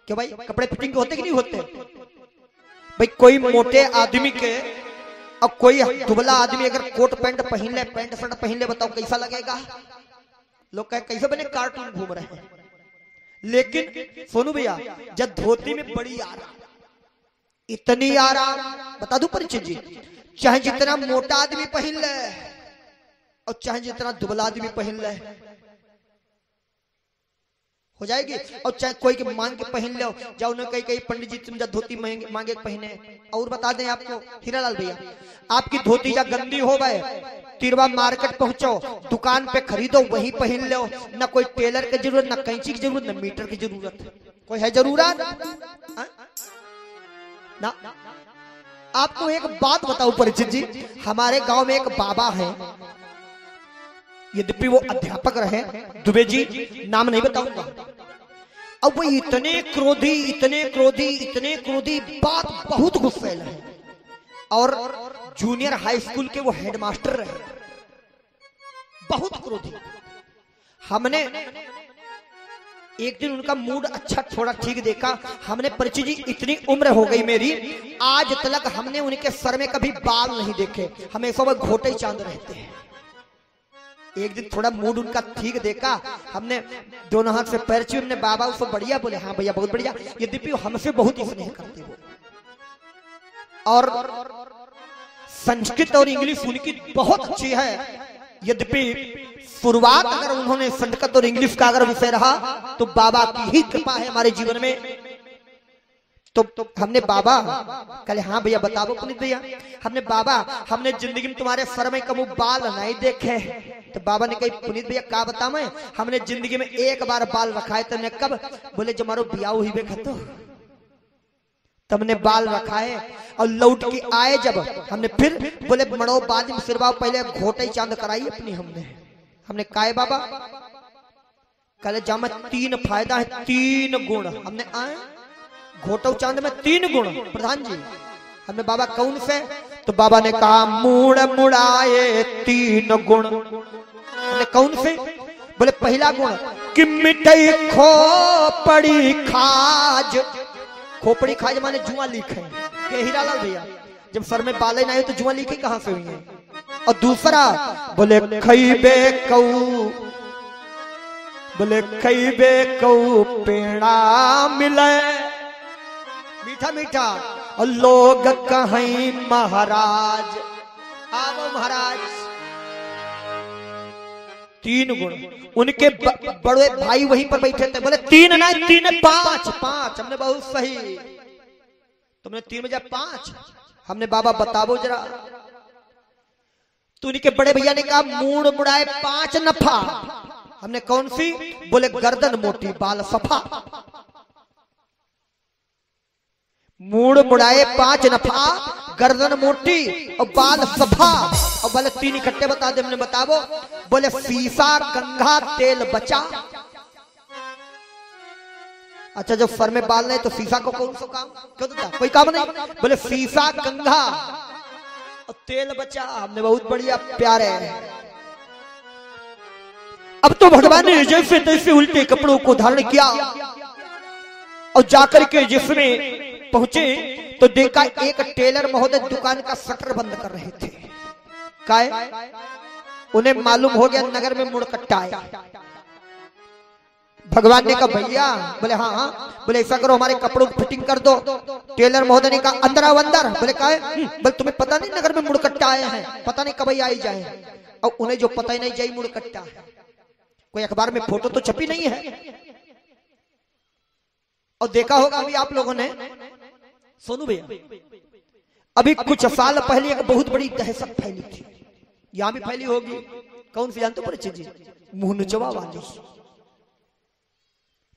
क्यों भाई? कपड़े फिटिंग के होते कि नहीं होते? भाई कोई मोटे आदमी के और कोई दुबला आदमी अगर कोट पैंट पहन ले, पैंट शर्ट पहन ले, बताओ कैसा लगेगा? लोग कहे कैसे बने कार्टून घूम रहे हैं। लेकिन सोनू भैया जब धोती में बड़ी आराम, इतनी आराम, बता दूं परीक्षित जी, चाहे जितना मोटा आदमी पहन ले और चाहे जितना दुबला आदमी पहन ले हो जाएगी। और चाहे कोई के मांग के पहन लो, जाओ ना कहीं पंडित जी तुम जा धोती मांगे पहने। और बता दें आपको हीरालाल भैया, आपकी धोती जा गंदी हो गए, तिरवा मार्केट पहुंचो, दुकान पे खरीदो, वही पहन लो। ना कोई टेलर की जरूरत, ना कैंची की जरूरत, ना मीटर की जरूरत। कोई है जरूरत? ना। आपको एक बात बताओ परिचित जी, हमारे गांव में एक बाबा है, यद्यपि वो अध्यापक रहे, दुबे जी, नाम नहीं बताऊंगा। अब वो इतने क्रोधी, इतने क्रोधी, इतने क्रोधी, बात बहुत गुस्सेल है। और जूनियर हाई स्कूल के वो हेडमास्टर रहे, बहुत क्रोधी। हमने एक दिन उनका मूड अच्छा थोड़ा ठीक देखा, हमने परिचित जी इतनी उम्र हो गई मेरी, आज तक हमने उनके सर में कभी बाल नहीं देखे, हमेशा वो घोटे चांद रहते हैं। एक दिन थोड़ा मूड उनका ठीक देखा, हमने दोनों हाथ से पैर छुए, हमने बाबा उसको बढ़िया बोले, हाँ भैया बहुत बढ़िया। यद्यपि हमसे बहुत स्नेह करते हो और संस्कृत और इंग्लिश उनकी बहुत अच्छी है। यद्यपि शुरुआत अगर उन्होंने संस्कृत और इंग्लिश का अगर विषय रहा तो बाबा की ही कृपा है हमारे जीवन में। तो हमने बाबा कहे हाँ भैया बताओ पुनीत भैया, हमने बाबा हमने जिंदगी में तुम्हारे सर में कभी बाल नहीं देखे। तो बाबा ने कही पुनीत भैया क्या बता, मैं हमने जिंदगी में एक बार बाल रखा है। तुमने कब? बोले जब हमारो बियाह हुई बे खतो तुमने बाल रखा है। और लौट के आए जब हमने फिर बोले मड़ो बाद में सिरवा पहले घोटे चांद कराई अपनी। हमने काहे बाबा? कल जाम 3 फायदा है, 3 गुण। हमने आए घोटो चांद में 3 गुण प्रधान जी। हमने बाबा कौन से? तो बाबा ने कहा मूड़ मुड़ाए 3 गुण। हमने कौन से? बोले पहला गुण कि मिठाई खोपड़ी खाज। खोपड़ी खाज माने जुआ लिखे के हीरालाल भैया, जब सर में बाल नहीं तो जुआ लिखे कहां से हुई है? और दूसरा बोले खईबे कऊ, बोले खईबे कऊ पेड़ा मिले मीठा मीठा, और लोग कहीं महाराज। आओ महाराज। 3 गुण। उनके बड़े भाई वहीं पर बैठे थे, बोले 3 नहीं 3 5 5। हमने बहुत सही, तुमने 3 बजे 5। हमने बाबा बताओ जरा। तो उनके बड़े भैया ने कहा मूड़ मुड़ाए 5 नफा। हमने कौन सी? बोले गर्दन मोटी बाल सफा। मूड़ मुड़ाए 5 नफा, गर्दन मोटी और बाल सफा। और बोले 3 इकट्ठे बता दे। हमने बताओ। बोले शीशा गंगा तेल बचा। अच्छा जब सर में बाल नहीं तो शीशा को कौन सा काम? क्यों देता? कोई काम नहीं। बोले शीशा गंगा और तेल बचा। हमने बहुत बढ़िया प्यारे। अब तो भगवान ने जैसे तैसे उल्टे कपड़ों को धारण किया और जाकर के जिसमें पहुंचे तो देखा एक टेलर महोदय दुकान का शटर बंद कर रहे थे। काय? उन्हें मालूम हो गया नगर में मुड़कट्टा है। भगवान ने कहा भैया, बोले हाँ हाँ। बोले ऐसा करो हमारे कपड़ों को फिटिंग कर दो। टेलर महोदय ने कहा अंदर आओ अंदर। बोले काय? बोले तुम्हें पता नहीं नगर में मुड़कट्टा आए हैं, पता नहीं कब आई जाए। और उन्हें जो पता ही नहीं जाए मुड़कट्टा, कोई अखबार में फोटो तो छपी नहीं है। और देखा होगा अभी आप लोगों ने सोनू भैया, अभी कुछ साल पहले एक बहुत बड़ी दहशत फैली थी, यहां भी फैली होगी। कौन सी जानते परिचित जी? मुहनचवा वाली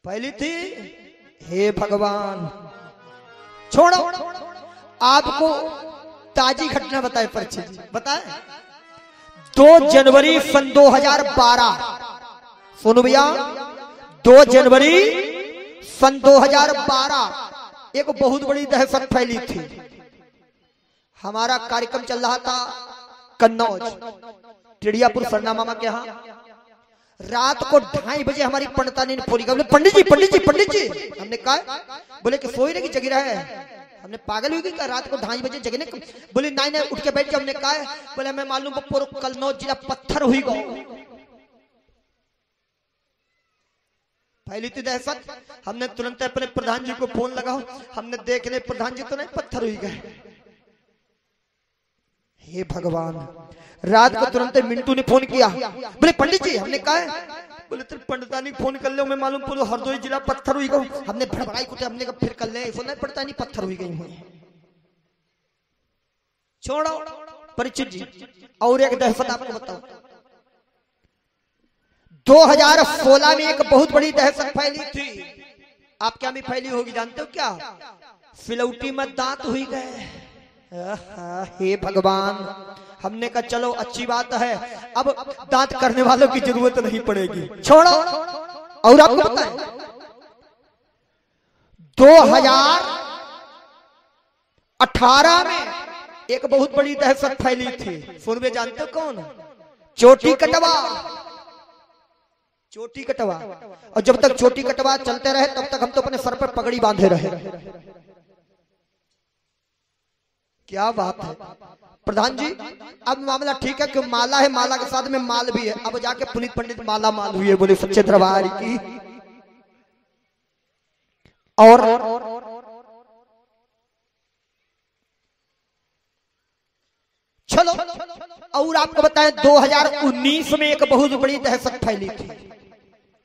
फैली थी। हे भगवान, छोड़ो, आपको ताजी घटना बताए परीक्षित जी, बताए। 2 जनवरी सन 2012, सुनो भैया, 2 जनवरी सन 2012 एक बहुत बड़ी दहशत फैली थी। हमारा कार्यक्रम चल रहा था कन्नौज टिड़ियापुर सरना मामा के यहाँ। रात को 2:30 बजे हमारी पंडितानी ने फोन किया, बोले पंडित जी पंडित जी पंडित जी। हमने कहा, बोले कि सोई रही जगी रहा है। हमने पागल हुई क्या, रात को 2:30 बजे जगने? बोले नहीं नहीं उठ के बैठ जाओ। हमने कहा, बोले मैं मालूम बपोर कन्नौज जिला पत्थर हुई गो। पहली थी दहशत। हमने तुरंत अपने प्रधान जी को फोन लगाओ। हमने देखने प्रधान जी तो नहीं पत्थर हुई गए। हे भगवान, रात को तुरंत मिंटू ने फोन किया, बोले पंडित जी। हमने कहा, बोले तेरे पंडितानी फोन कर लो, मैं मालूम पूरा हरदोई जिला पत्थर हुई गई। हमने भड़बड़ाई कुछ, हमने कहा फिर कर ले, फोन पंडितानी पत्थर हुई गई हुई। छोड़ो परिचित जी, और एक दहशत आपको बताओ। 2016 में एक बहुत बड़ी दहशत फैली थी। आप क्या भी फैली होगी जानते हो क्या? फिलौटी में दांत हुई गए। हे भगवान, हमने कहा चलो अच्छी बात है, अब दांत करने वालों की जरूरत नहीं पड़ेगी, छोड़ो। और आपको पता है 2018 में एक बहुत बड़ी दहशत फैली थी। सुनवे जानते हो कौन? चोटी कटवा। चोटी कटवा। और जब तक चोटी कटवा चलते रहे तब तक हम तो अपने सर पर पगड़ी बांधे रहे। क्या बात है प्रधान जी। अब मामला ठीक है कि माला है, माला के साथ में माल भी है। अब जाके पुनीत पंडित माला माल हुई है, बोले सच्चे दरबार की। और चलो और आपको बताएं 2019 में एक बहुत बड़ी दहशत फैली थी।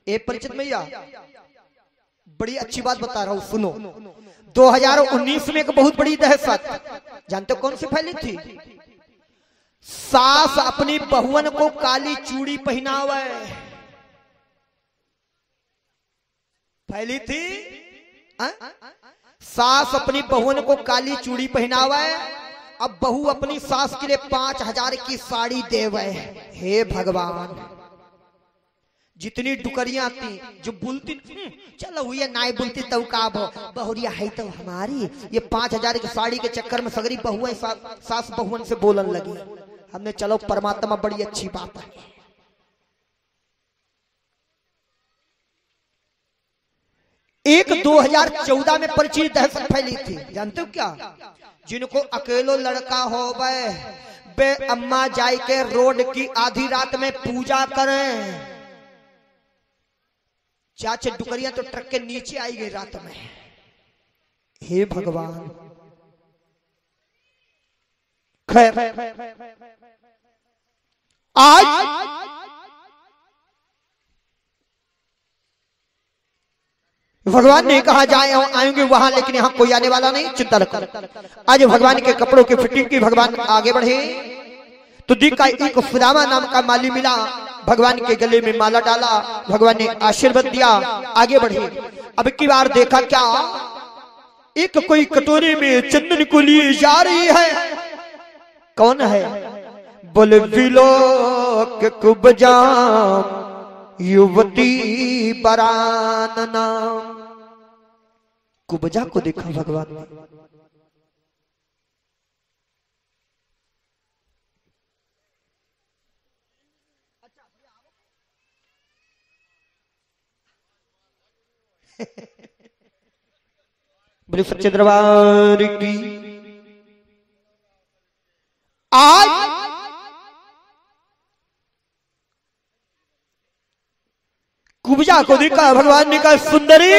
एक परिचित भैया बड़ी अच्छी बात बता रहा हूं, सुनो। 2019 में एक बहुत बड़ी दहशत जानते हो कौन सी फैली थी? सास अपनी बहुवन को काली चूड़ी पहनावे। फैली थी सास अपनी बहुवन को काली चूड़ी पहनावे। अब बहू अपनी सास के लिए 5000 की साड़ी देवे। हे भगवान, जितनी डुकरियां थी जो बोलती चलो हुई है नाई बोलती तो का बहुरिया है तो हमारी, ये 5000 की साड़ी के चक्कर में सगरी बहुएं सास बहुअन से बोलन लगी। हमने चलो परमात्मा बड़ी अच्छी बात है। एक 2014 में परिचित दहशत फैली थी जानते हो क्या? जिनको अकेलो लड़का हो बे अम्मा जाई के रोड की आधी रात में पूजा करें। चाचे डुकरिया तो ट्रक के नीचे आई गई रात में। हे भगवान, खैर आज भगवान ने कहा जाए आएंगे वहां, लेकिन यहां कोई आने वाला नहीं, चिंता न कर। आज भगवान के कपड़ों की फिटिंग की भगवान आगे बढ़े तो दिखा एक सुदामा नाम का माली मिला। भगवान के गले में माला डाला, भगवान ने आशीर्वाद दिया, आगे बढ़े। अब की बार देखा क्या, एक कोई कटोरे में चंदन को लिए जा रही है। कौन है? बोले विलोक कुबजाम युवती बरानना। कुबजा को देखा भगवान ने। बोले सच्चे दरबार की। आज कुब्जा को देखा भगवान ने कहा सुंदरी,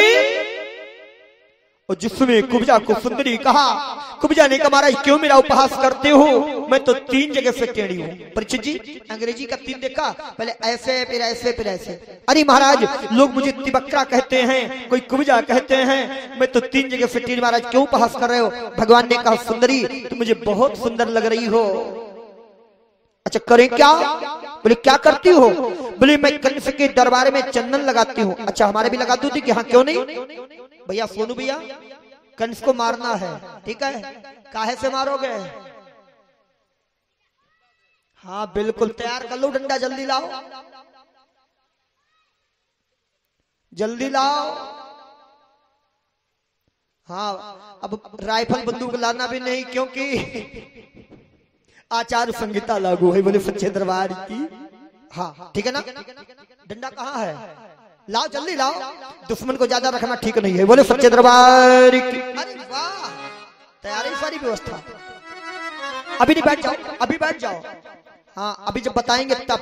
और जिसमें कुब्जा को सुंदरी कहा, कुब्जा ने कहा महाराज क्यों मेरा उपहास करते हो? मैं तो 3 जगह से टेढ़ी हूँ। परिचित जी अंग्रेजी का 3 देखा, पहले ऐसे फिर ऐसे फिर ऐसे। अरे महाराज लोग मुझे तिबक्रा कहते हैं, कोई कुब्जा कहते हैं, मैं तो 3 जगह से टेढ़ी। महाराज क्यों उपहास कर रहे हो? भगवान ने कहा सुंदरी तुम मुझे बहुत सुंदर लग रही हो। अच्छा करें क्या? बोले क्या करती हो? बोले मैं कंस के दरबार में चंदन लगाती हूँ। अच्छा हमारे भी लगा दू थी कि हाँ क्यों नहीं। भैया सोनू भैया कंस को मारना है, ठीक है, काहे से मारोगे? हाँ बिल्कुल तैयार कर लो, डंडा जल्दी लाओ, जल्दी लाओ। हाँ अब राइफल बंदूक लाना भी नहीं, क्योंकि आचार संहिता लागू है, बोले सच्चे दरबार की। हाँ ठीक है ना, डंडा कहाँ है, लाओ जल्दी लाओ, दुश्मन को ज्यादा रखना ठीक नहीं है, बोले सच्चे दरबार की। अरे वाह, तैयारी सारी व्यवस्था। अभी नहीं बैठ जाओ, अभी बैठ जाओ। हाँ अभी जब बताएंगे तब।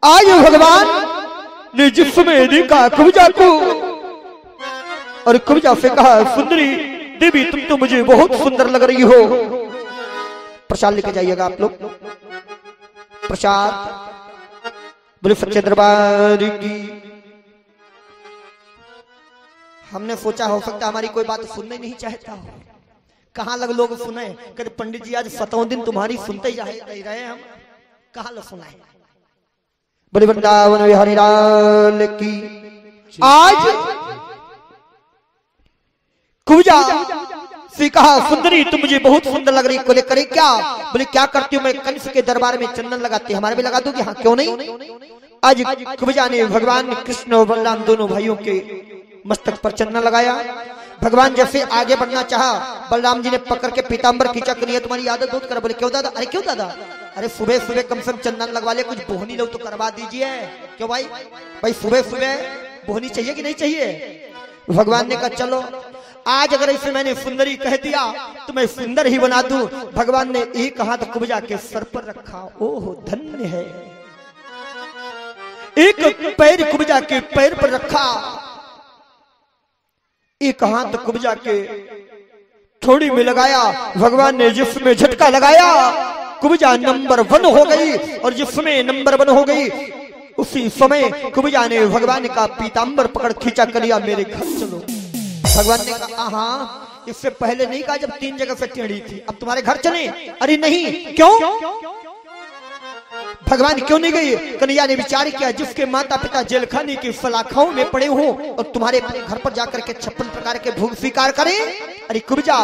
आज भगवान ने जिसमें देखा कुब्जा को, और कुब्जा से कहा सुंदरी देवी तुम तो मुझे बहुत सुंदर लग रही हो। प्रसाद लेके जाइएगा आप लोग, प्रसाद, बोले सच्चे दरबार की। हमने सोचा हो सकता हमारी कोई बात सुनना ही नहीं चाहता हो, कहाँ लग लोग सुने, कहते पंडित जी आज 7वां दिन तुम्हारी सुनते ही रहे हम, कहाँ लोग सुनाए। बड़े वृंदावन विहारी लाल की। आज कुब्जा से कहा सुंदरी तुम मुझे बहुत सुंदर लग रही, को लेकर क्या, बोले क्या करती हूँ मैं, कंस के दरबार में चंदन लगाती, हमारे भी लगा दूंगी, हाँ क्यों नहीं। आज कुब्जा ने भगवान कृष्ण और बलराम दोनों भाइयों के मस्तक पर चंदन लगाया। भगवान जैसे आगे बढ़ना चाहा, बलराम जी ने पकड़ के पीतांबर खींचा, करिए तुम्हारी आदत दूध कर। बोले क्यों दादा, अरे क्यों दादा, अरे सुबह सुबह कम से कम चंदन लगवा ले, कुछ बोहनी लो तो करवा दीजिए। क्यों भाई, भाई सुबह सुबह बोहनी चाहिए कि नहीं चाहिए। भगवान ने कहा चलो आज अगर इसे मैंने सुंदरी कह दिया तो मैं सुंदर ही बना दूं। भगवान ने एक हाथ कुब्जा के सर पर रखा, ओह धन्य है, एक पैर कुब्जा के पैर पर रखा, एक हाथ कुब्जा के थोड़ी में लगाया। भगवान ने जिसमें झटका लगाया, कुब्जा नंबर 1 हो गई, और जिसमें नंबर 1 हो गई उसी समय कुब्जा ने भगवान का पीतांबर पकड़ खींचा, करिया मेरे घर चलो। भगवान ने कहा हाँ, इससे पहले नहीं कहा जब 3 जगह से टेढ़ी थी, अब तुम्हारे घर चले। अरे नहीं, क्यों भगवान क्यों नहीं गई। कन्हैया ने विचार किया, जिसके माता पिता जेलखाने की सलाखाओं में पड़े हो और तुम्हारे घर पर जाकर के 56 प्रकार के भोग स्वीकार करें। अरे कुब्जा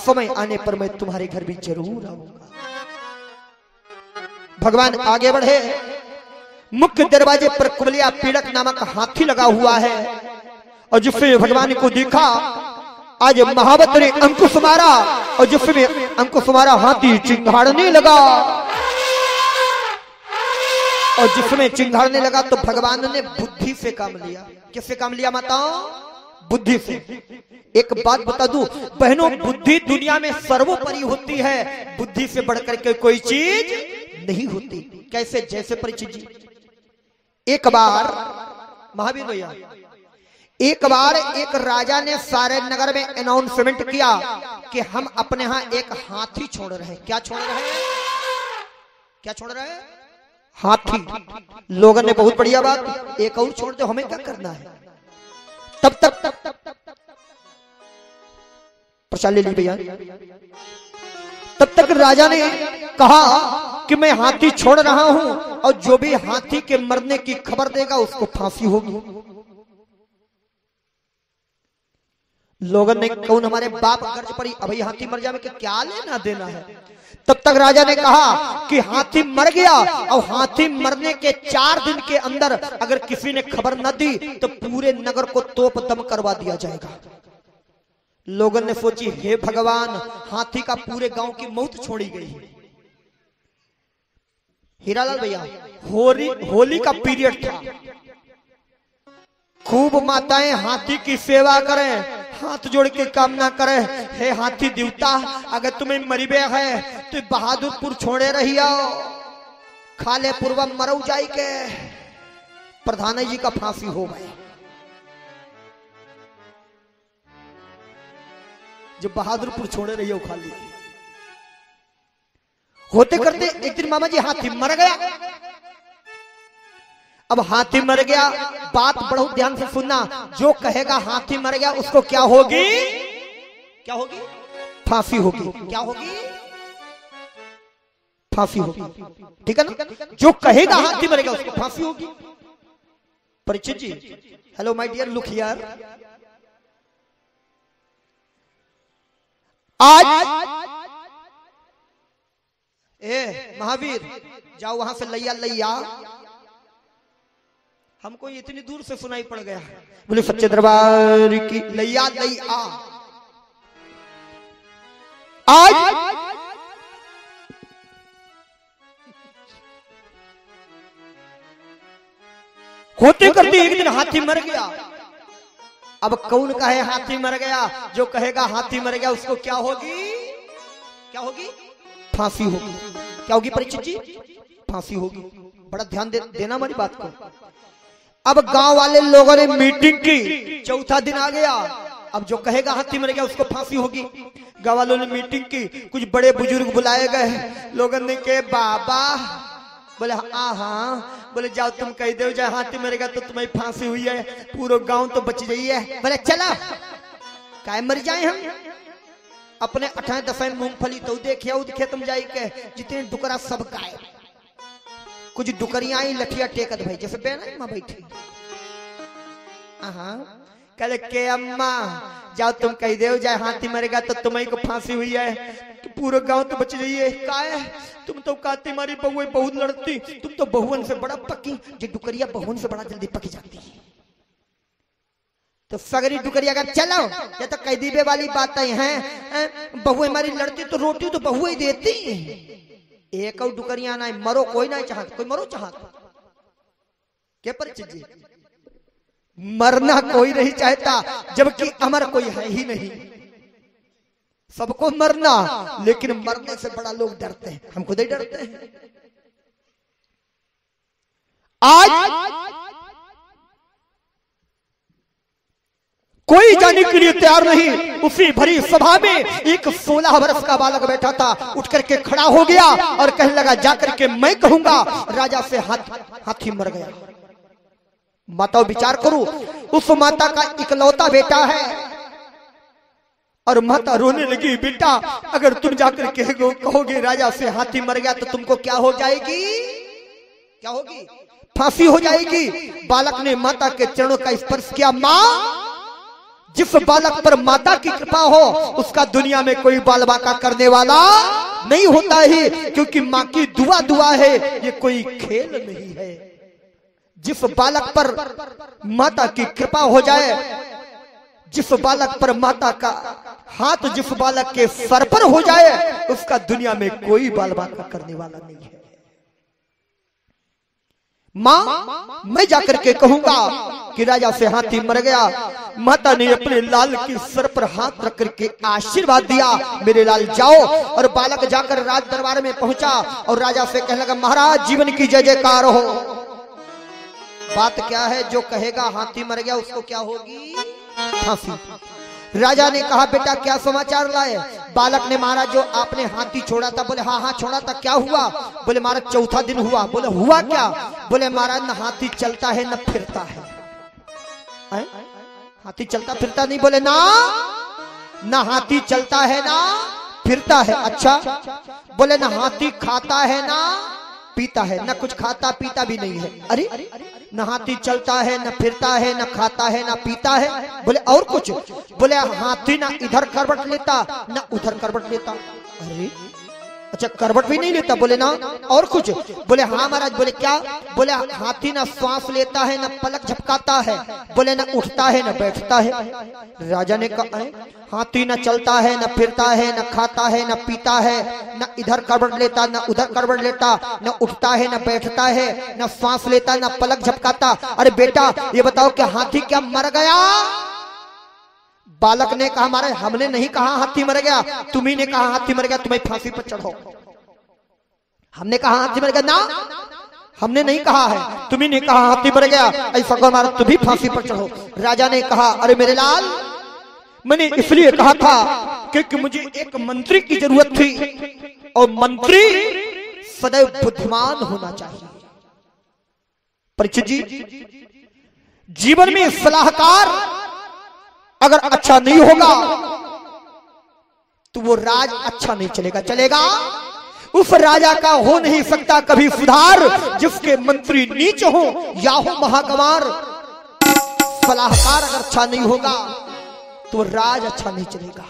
समय आने पर मैं तुम्हारे घर भी जरूर आऊंगा। भगवान आगे बढ़े, मुख्य दरवाजे पर कुबलिया पीड़क नामक हाथी लगा हुआ है, और जिससे भगवान को देखा आज महावत ने अंकुश मारा, और जिसमें अंकुश मारा हाथी चिंगाड़ने लगा, और जिसमें चिंगाड़ने लगा तो भगवान ने बुद्धि से काम लिया। किससे काम लिया माताओं, बुद्धि से। एक बात बता दूं बहनों, बुद्धि दुनिया में सर्वोपरि होती है, बुद्धि से बढ़कर के कोई चीज नहीं होती। कैसे, जैसे परिचित जी, एक बार महावीर भैया, एक बार एक राजा ने सारे नगर में अनाउंसमेंट किया कि हम अपने यहां एक हाथी छोड़ रहे हैं। क्या छोड़ रहे हैं, क्या छोड़ रहे हैं, हाथी। लोगों ने बहुत बढ़िया बात, एक और छोड़ दो, हमें क्या करना है। तब तक प्रसाद ले ली भैया। तब तक राजा ने कहा कि मैं हाथी छोड़ रहा हूं, और जो भी हाथी के मरने की खबर देगा उसको फांसी होगी। लोगों ने कौन हमारे बाप गर्ज पड़ी, अभी हाथी मर जावे कि क्या लेना देना है। तब तक राजा ने कहा कि हाथी मर गया, और हाथी मरने के 4 दिन के अंदर अगर किसी ने खबर न दी तो पूरे नगर को तोप दम करवा दिया जाएगा। लोगों ने सोची हे भगवान, हाथी का पूरे गांव की मौत छोड़ी गई। हीरालाल भैया, होली का पीरियड था, खूब माताएं हाथी की सेवा करें, हाथ जोड़ के कामना करे, हे हाथी देवता अगर तुम्हें मरीबे है तो बहादुरपुर छोड़े रहियो, खाले पूर्व मरऊ जाई के प्रधान जी का फांसी हो गए। जो बहादुरपुर छोड़े रहियो खाली होते करते एक दिन मामा जी हाथी मर गया। अब हाथी मर गया, बात बहुत ध्यान से सुनना, जो कहेगा हाथी मर गया उसको क्या होगी, क्या होगी, फांसी होगी। क्या होगी, फांसी होगी, ठीक है ना। जो कहेगा हाथी मर गया उसको फांसी होगी। Parichit ji, hello my dear, look here. आज ए महावीर, जाओ वहां से लैया लैया। हमको इतनी दूर से सुनाई पड़ गया। बोले सच्चे दरबार की लैया लैया। आज होते करते एक दिन हाथी मर गया। अब कौन कहे हाथी मर गया? जो कहेगा हाथी मर गया उसको क्या होगी? क्या होगी? फांसी होगी। क्या होगी परीक्षित जी? फांसी होगी। बड़ा ध्यान देना हमारी बात को। अब गांव वाले लोगों ने मीटिंग की, चौथा दिन आ गया। अब जो कहेगा हाथी मर गया उसको फांसी होगी। गांव वालों ने मीटिंग की, कुछ बड़े बुजुर्ग बुलाए गए। लोगों ने कहे बाबा, बोले हाँ, बोले जाओ तुम कह दो जाए हाथी मरेगा तो तुम्हें फांसी हुई है, पूरा गांव तो बच गई है। बोले चला काय मर जाए हम, अपने 18 मूंगफली तो देखिया खेत में जाई के जितने डुकरा सब गाय। कुछ डुकरियां आई लठिया टेकत भाई जैसे बेना मां बैठी। कल के अम्मा जाओ तुम कह दो जाए हाथी मरेगा तो तुम्हें को फांसी हुई है, तो पूरा गांव तो बच रही है। काय तुम तो कहती मारी बहुएं बहुत लड़ती, तुम तो बहुअन से बड़ा पकी। जो डुकरिया बहुअन से बड़ा जल्दी पकी जाती है। तो सगरी डुकरिया का चलो, ये तो कैदीबे वाली बातें हैं। बहुएं हमारी लड़ती तो रोटी तो बहुएं देती। एक और डुकरिया ना मरो कोई ना चाहत, कोई मरो चाहत क्या परिचित जी? मरना कोई नहीं चाहता, जबकि अमर कोई है ही नहीं। सबको मरना, लेकिन मरने से बड़ा लोग डरते हैं। हम खुद ही डरते हैं। आज कोई जाने के लिए तैयार नहीं। उसी भरी सभा में एक 16 वर्ष का बालक बैठा था, उठ करके खड़ा हो गया और कहने लगा जाकर के मैं कहूंगा राजा से हाथी मर गया। माता विचार करो, उस माता का इकलौता बेटा है और माता रोने लगी। बेटा अगर तुम जाकर कहोगे राजा से हाथी मर गया तो तुमको क्या हो जाएगी? क्या होगी? फांसी हो जाएगी। बालक ने माता के चरणों का स्पर्श किया। माँ, जिस बालक पर माता की कृपा हो उसका दुनिया में कोई बाल बाका करने वाला नहीं होता ही, क्योंकि माँ की दुआ दुआ है, ये कोई खेल नहीं है। जिस बालक पर माता की कृपा हो जाए, जिस बालक पर माता का हाथ जिस बालक के सर पर हो जाए, उसका दुनिया में कोई बाल बाका करने वाला नहीं है। मां, मैं जाकर के कहूंगा कि राजा से हाथी मर गया। माता ने अपने लाल के सर पर हाथ रख करके आशीर्वाद दिया, मेरे लाल जाओ। और बालक जाकर राज दरबार में पहुंचा और राजा से कहने लगा महाराज जीवन की जय जयकार हो। बात क्या है? जो कहेगा हाथी मर गया उसको क्या होगी? फांसी। राजा ने कहा बेटा क्या समाचार लाए? बालक ने महाराज जो आपने हाथी छोड़ा था। बोले हाँ हाँ छोड़ा था। क्या हुआ? बोले महाराज चौथा दिन हुआ। बोले हुआ क्या? बोले महाराज न हाथी चलता है न फिरता है। हाथी चलता फिरता नहीं? बोले ना हाथी चलता है ना फिरता है। अच्छा। बोले ना हाथी खाता है ना पीता है, न कुछ खाता पीता भी नहीं है। अरे न हाथी चलता है न फिरता है न खाता है न पीता है। बोले और कुछ? बोले हाथी ना इधर करवट लेता न उधर करवट लेता। अरे अच्छा करवट भी नहीं लेता? बोले ना और कुछ? बोले हाँ महाराज। बोले क्या? बोले हाथी ना श्वास लेता है न पलक झपकाता है। बोले न उठता है न बैठता है। राजा ने कहा हाथी न चलता है न फिरता है न खाता है न पीता है, न इधर करवट लेता न उधर करवट लेता, न उठता है न बैठता है, न श्वास लेता न पलक झपकाता। अरे बेटा ये बताओ कि हाथी क्या मर गया? बालक ने कहा महाराज हमने नहीं कहा हाथी मर गया, तुम्ही ने कहा हाथी मर गया, तुम्हें फांसी पर चढ़ो। हमने कहा हाथी मर गया ना, हमने नहीं कहा है, तुम्ही ने कहा हाथी मर गया, ऐसा कहो महाराज तुम भी फांसी पर चढ़ो। राजा ने कहा अरे मेरे लाल मैंने इसलिए कहा था क्योंकि मुझे एक मंत्री की जरूरत थी और मंत्री सदैव बुद्धिमान होना चाहिए। परीक्षित जी जीवन में सलाहकार अगर अच्छा नहीं होगा तो वो राज अच्छा नहीं चलेगा। चलेगा उस राजा का हो नहीं सकता कभी सुधार जिसके मंत्री नीच हो या हो महागवार। सलाहकार अगर अच्छा नहीं होगा तो राज अच्छा नहीं चलेगा।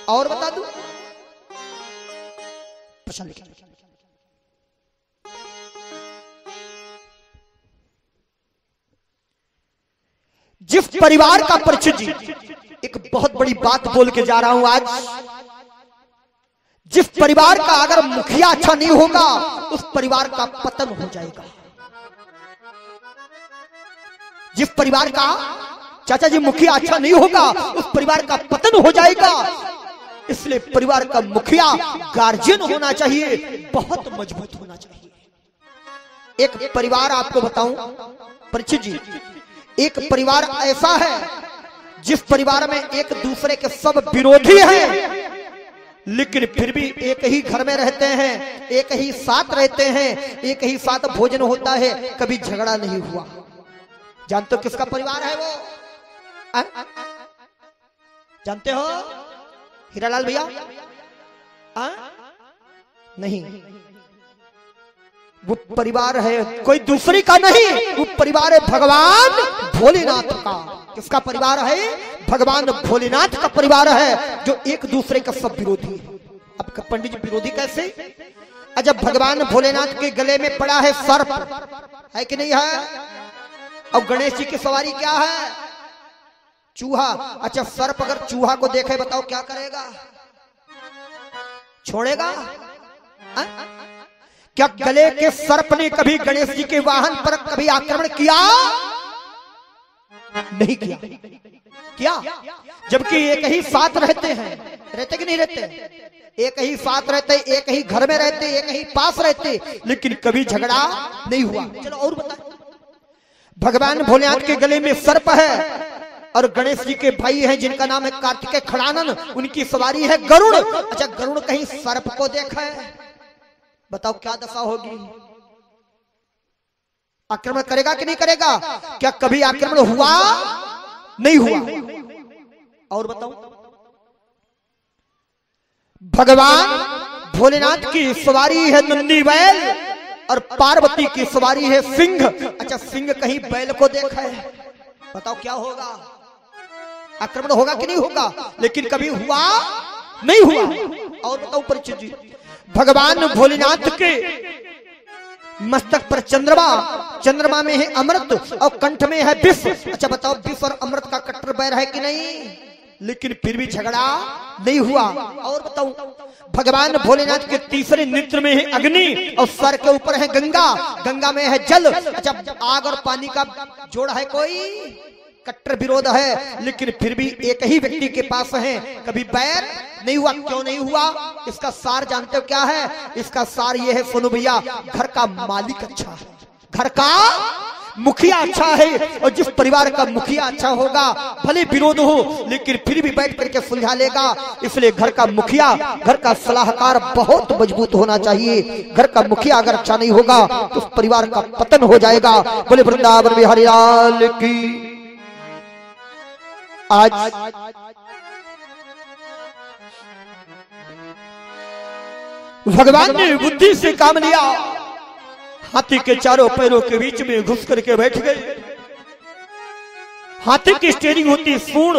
और बता दूं प्रशांत लिखिए। जिस परिवार का परिचय जी, एक बहुत बड़ी बात बोल के जा रहा हूं आज, जिस परिवार का अगर मुखिया अच्छा नहीं होगा उस परिवार का पतन हो जाएगा। जिस परिवार का चाचा जी मुखिया अच्छा नहीं होगा उस परिवार का पतन हो जाएगा। इसलिए परिवार का मुखिया गार्जियन होना चाहिए, बहुत मजबूत होना चाहिए। एक परिवार आपको बताऊं परिचित जी, एक परिवार ऐसा है जिस परिवार में एक दूसरे के सब विरोधी हैं, लेकिन फिर भी एक ही घर में रहते हैं, एक ही साथ रहते हैं, एक ही साथ भोजन होता है, कभी झगड़ा नहीं हुआ। जानते हो किसका परिवार है वो? जानते हो हीरालाल भैया? नहीं, वो परिवार है कोई दूसरी का नहीं, वो परिवार है भगवान भोलेनाथ का। किसका परिवार है? भगवान भोलेनाथ का परिवार है, जो एक दूसरे का सब विरोधी है। अब पंडित जी विरोधी कैसे? जब भगवान भोलेनाथ के गले में पड़ा है सर्प, है कि नहीं है? और गणेश जी की सवारी क्या है? चूहा। अच्छा, सर्प अगर चूहा को देखे बताओ क्या करेगा? छोड़ेगा? क्या गले के सर्प ने कभी गणेश जी के वाहन पर कभी आक्रमण किया? नहीं किया। क्या? जबकि एक ही साथ रहते हैं, रहते कि नहीं रहते? एक ही साथ रहते, एक ही घर में रहते, एक ही पास रहते, लेकिन कभी झगड़ा नहीं हुआ। चलो और बताएं। भगवान भोलेनाथ के गले में सर्प है और गणेश जी के भाई हैं जिनका नाम है कार्तिकेय खड़ानन, उनकी सवारी है गरुड़। अच्छा, गरुड़ कहीं सर्प को देखा है? बताओ क्या दशा होगी? आक्रमण करेगा कि नहीं करेगा? क्या कभी आक्रमण हुआ? नहीं हुआ। और बताओ, भगवान भोलेनाथ की सवारी है नंदी बैल और पार्वती की सवारी है सिंह। अच्छा, सिंह कहीं बैल को देखा है? बताओ क्या होगा? आक्रमण होगा कि नहीं होगा? लेकिन कभी हुआ नहीं हुआ। और बताओ परिचित जी, भगवान भोलेनाथ के मस्तक पर चंद्रमा, चंद्रमा में है अमृत और कंठ में है विष। अच्छा बताओ, विष और अमृत का कट्टर बैर है कि नहीं? लेकिन फिर भी झगड़ा नहीं हुआ। और बताऊं, भगवान भोलेनाथ के तीसरे नेत्र में है अग्नि और सर के ऊपर है गंगा, गंगा में है जल। अच्छा, आग और पानी का जोड़ है कोई? कट्टर विरोध है, लेकिन फिर भी एक ही व्यक्ति के पास है, कभी बैर नहीं हुआ। क्यों नहीं हुआ? इसका सार जानते हो क्या है? इसका सार ये है, सुनो भैया, घर का मालिक अच्छा है, घर का मुखिया अच्छा है, और जिस परिवार का मुखिया अच्छा होगा भले विरोध हो लेकिन फिर भी बैठ करके सुलझा लेगा। इसलिए घर का मुखिया, घर का सलाहकार बहुत मजबूत होना चाहिए। घर का मुखिया अगर अच्छा नहीं होगा तो उस परिवार का पतन हो जाएगा। बोले वृंदावन बिहारी लाल की। आज भगवान ने बुद्धि से काम लिया, हाथी के चारों पैरों के बीच में घुस करके बैठ गए। हाथी की स्टीयरिंग होती सूंड,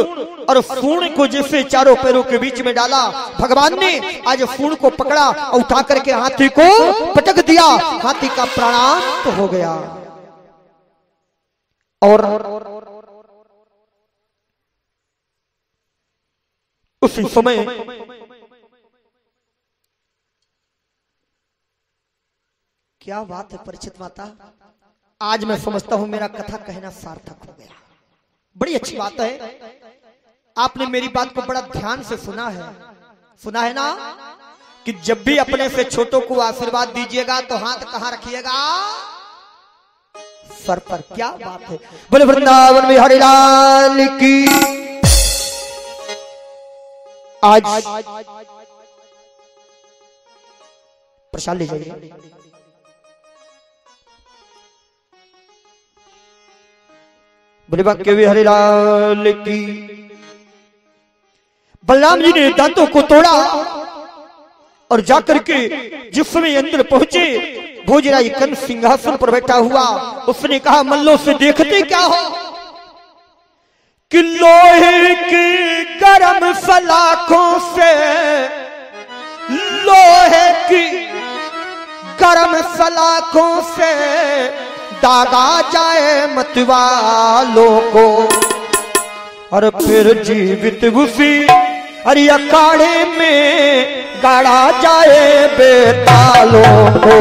और सूंड को जैसे चारों पैरों के बीच में डाला, भगवान ने आज सूंड को पकड़ा और उठा करके हाथी को पटक दिया। हाथी का प्राणांत हो गया। और उसी समय क्या बात है परिचित माता, आज मैं समझता हूं मेरा कथा कहना सार्थक हो गया। बड़ी अच्छी बात है, आपने मेरी बात को बड़ा ध्यान से सुना है ना, कि जब भी अपने से छोटों को आशीर्वाद दीजिएगा तो हाथ कहां रखिएगा? सर पर। क्या बात है। बोले वृंदावन बिहारी लाल की। आज प्रसाद ले जाइए। बोले बाके बिहारी लाल की। बलराम जी ने दांतों को तोड़ा और जाकर के जिस समय अंदर पहुंचे, भोजराज कंस सिंहासन पर बैठा हुआ, उसने कहा, मल्लों से देखते क्या हो कि लोहे की गर्म सलाखों से लोहे की कर्म सलाखों से दागा जाए मतवालों को, और फिर जीवित उसी अरे अखाड़े में गाड़ा जाए बेतालों को।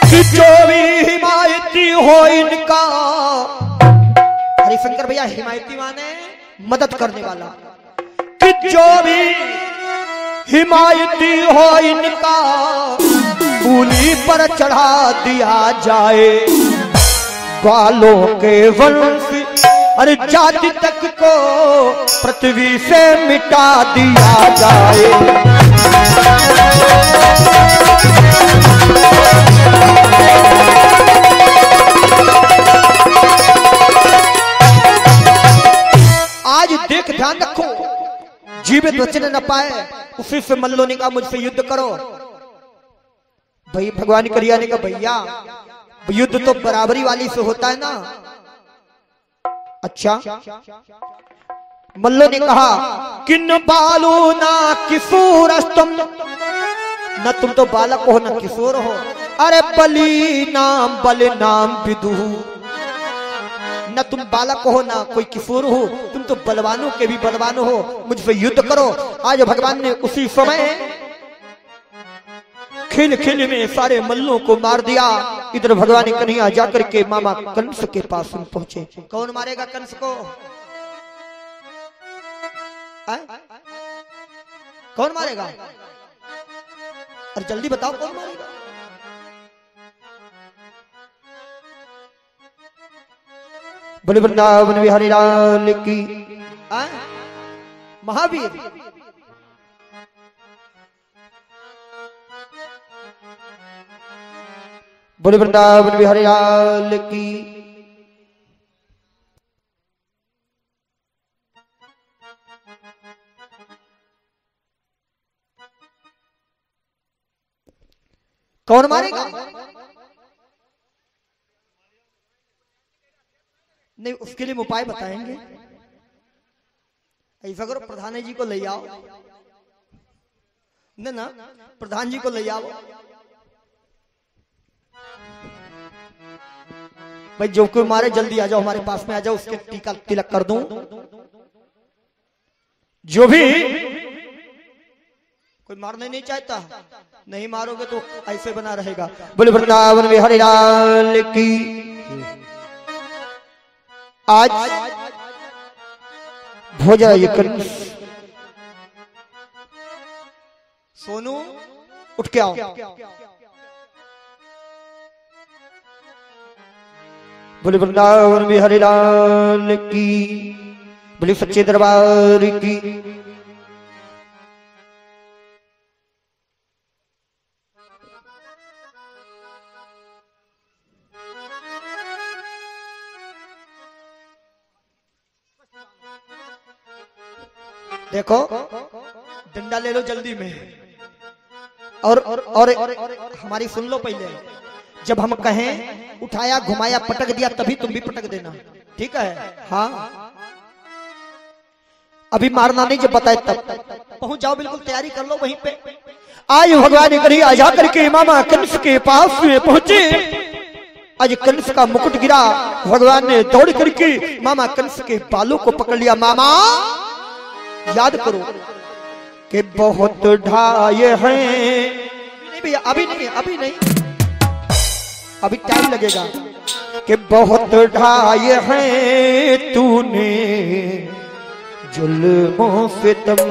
कि जो भी हिमायती हो इनका, हरिशंकर भैया हिमायती माने मदद करने वाला, कि जो भी हिमायती हो इनका सूली पर चढ़ा दिया जाए, ग्वालों के वंश अरे जाति तक को पृथ्वी से मिटा दिया जाए। आज देख ध्यान रखो, जीवित बचने न पाए, उसी से मल्लो ने कहा मुझसे युद्ध करो। भाई भगवान करिया ने कहा भैया युद्ध तो बराबरी वाली से होता है ना। अच्छा, मल्लो ने कहा किन बालू ना किशोर तुम, न तुम तो बालक हो न किशोर हो। अरे बली नाम बल नाम विदु, न तुम बालक हो ना कोई किशोर हो, तुम तो बलवानों के भी बलवान हो, मुझसे युद्ध करो। आज भगवान ने उसी समय खेल खेल में सारे मल्लों को मार दिया। इधर भगवान कन्हैया जाकर के मामा कंस के पास पहुंचे। कौन मारेगा कंस को? कौन मारेगा? अरे जल्दी बताओ कौन मारेगा? बोले वृंदावन बिहारी लाल की। महावीर बोले वृंदावन बिहारी लाल की। कौन मारेगा? नहीं, उसके लिए उपाय बताएंगे। ऐसा करो प्रधान जी को ले आओ, ना प्रधान जी को ले आओ। भाई जो कोई मारे जल्दी आ जाओ, हमारे पास में आ जाओ, उसके टीका तिलक कर दूं। जो भी कोई मारना नहीं चाहता, नहीं मारोगे तो ऐसे बना रहेगा। बोले वृंदावन बिहारी लाल की। आज भोजा ये कंस। सोनू उठ के आओ। बोले वृंदावन बिहारी लाल की। बोले सच्चे दरबार की। देखो डंडा ले लो जल्दी में, और हमारी सुन लो पहले। जब हम कहें उठाया घुमाया पटक दिया तभी तुम भी पटक देना, ठीक है? हाँ, अभी मारना नहीं, जब बताए तब पहुंच जाओ, बिल्कुल तैयारी कर लो वहीं पे। आयु भगवान करी आ जा करके मामा कंस के पास में पहुंचे। आज कंस का मुकुट गिरा, भगवान ने दौड़ करके मामा कंस के बालों को पकड़ लिया। मामा याद करो कि बहुत ढाए हैं। नहीं भैया, अभी नहीं, अभी नहीं, अभी टाइम लगेगा। कि बहुत ढाए हैं तूने जुल्मों से तम,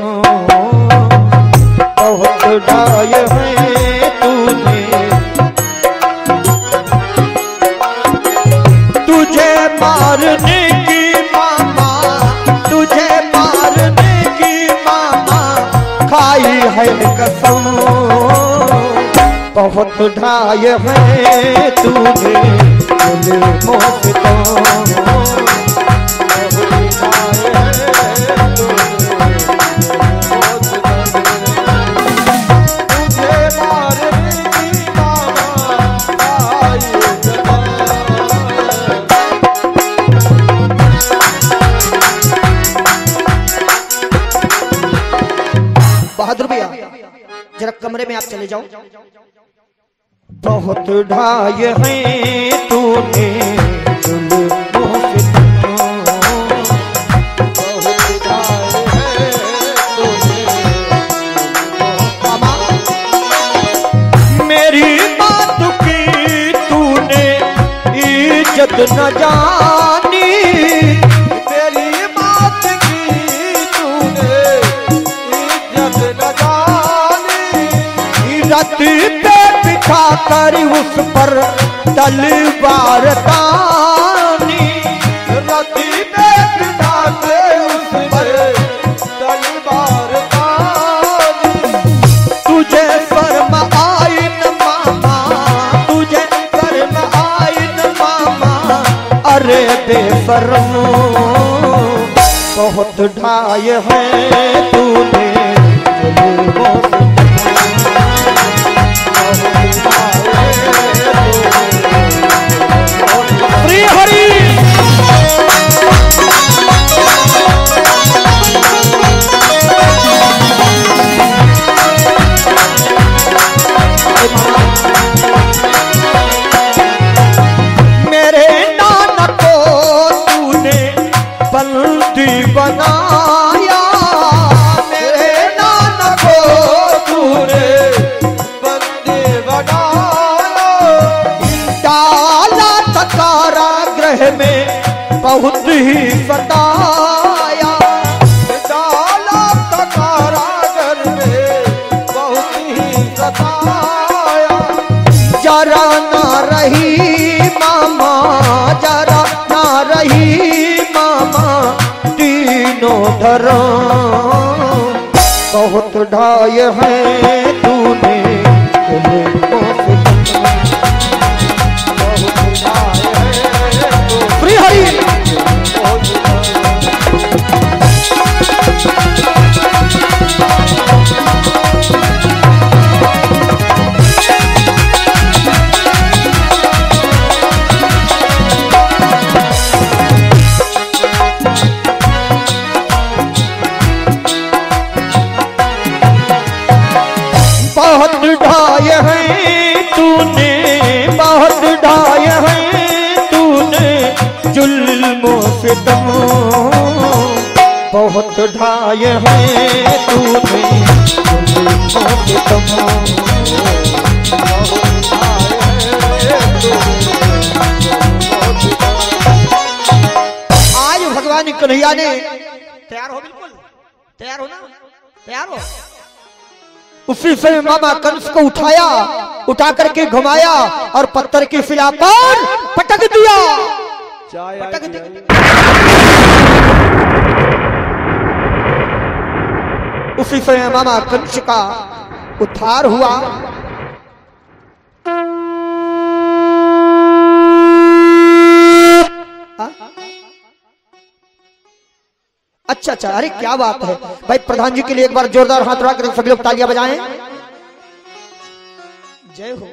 बहुत ढाए हैं तूने, तुझे मारने की मामा, तुझे मारने की मामा खाई है कसम। बहुत ढाए हैं तूने जुल्मों से तम, जाओ। बहुत ढाए हैं तूने जुल्मों से, बहुत ढाए हैं तूने, मेरी बात की तूने इज्जत न जानी, मेरी बात की तूने इज्जत न जानी, रत पे बिठा कर उस पर तलवार तानी, रति पे बिठा के उस पर तलवार तानी, तुझे शर्म आई न मामा, तुझे शर्म आई न मामा, अरे बेशर्म बहुत ढाए हैं तूने जुल्मों से, श्री हरि। मेरे नाना को तूने बंदी बनाया, मेरे नाना को तूने बंदी बनाया, डाला था कारागृह में बहुत ही सताया, डाला था कारागर में बहुत ही सताया, जरा ना रही मामा, जरा ना रही मामा, तीनों धर्म बहुत ढाए हैं तूने जुल्मों से, बहुत ढाए हैं श्री हरि। बहुत ढाए हैं तूने, बहुत ढाए हैं तूने जुल्मों से दम, बहुत ढाए हैं तूने जुल्मों से दम, आज भगवान कन्हैया ने, तैयार हो, बिल्कुल तैयार हो ना, तैयार हो। उसी समय मामा कंस को उठाया, उठा करके घुमाया और पत्थर की शिला पर पटक दिया, चाय पटक दिया। उसी समय मामा कंस का उद्धार हुआ। अच्छा अच्छा, अरे क्या बात है भाई। प्रधान जी के लिए एक बार जोरदार हाथ उठा कर सभी लोग तालियां बजाएं। जय हो।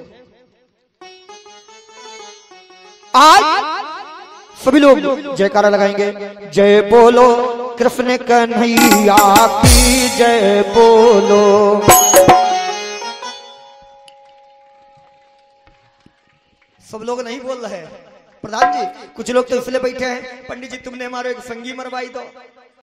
आज सभी लोग जयकारा लगाएंगे। जय बोलो कृष्ण कन्हैया की जय बोलो। सब लोग नहीं बोल रहे प्रधान जी, कुछ लोग तो इसलिए बैठे हैं पंडित जी तुमने हमारे एक संगी मरवाई दो।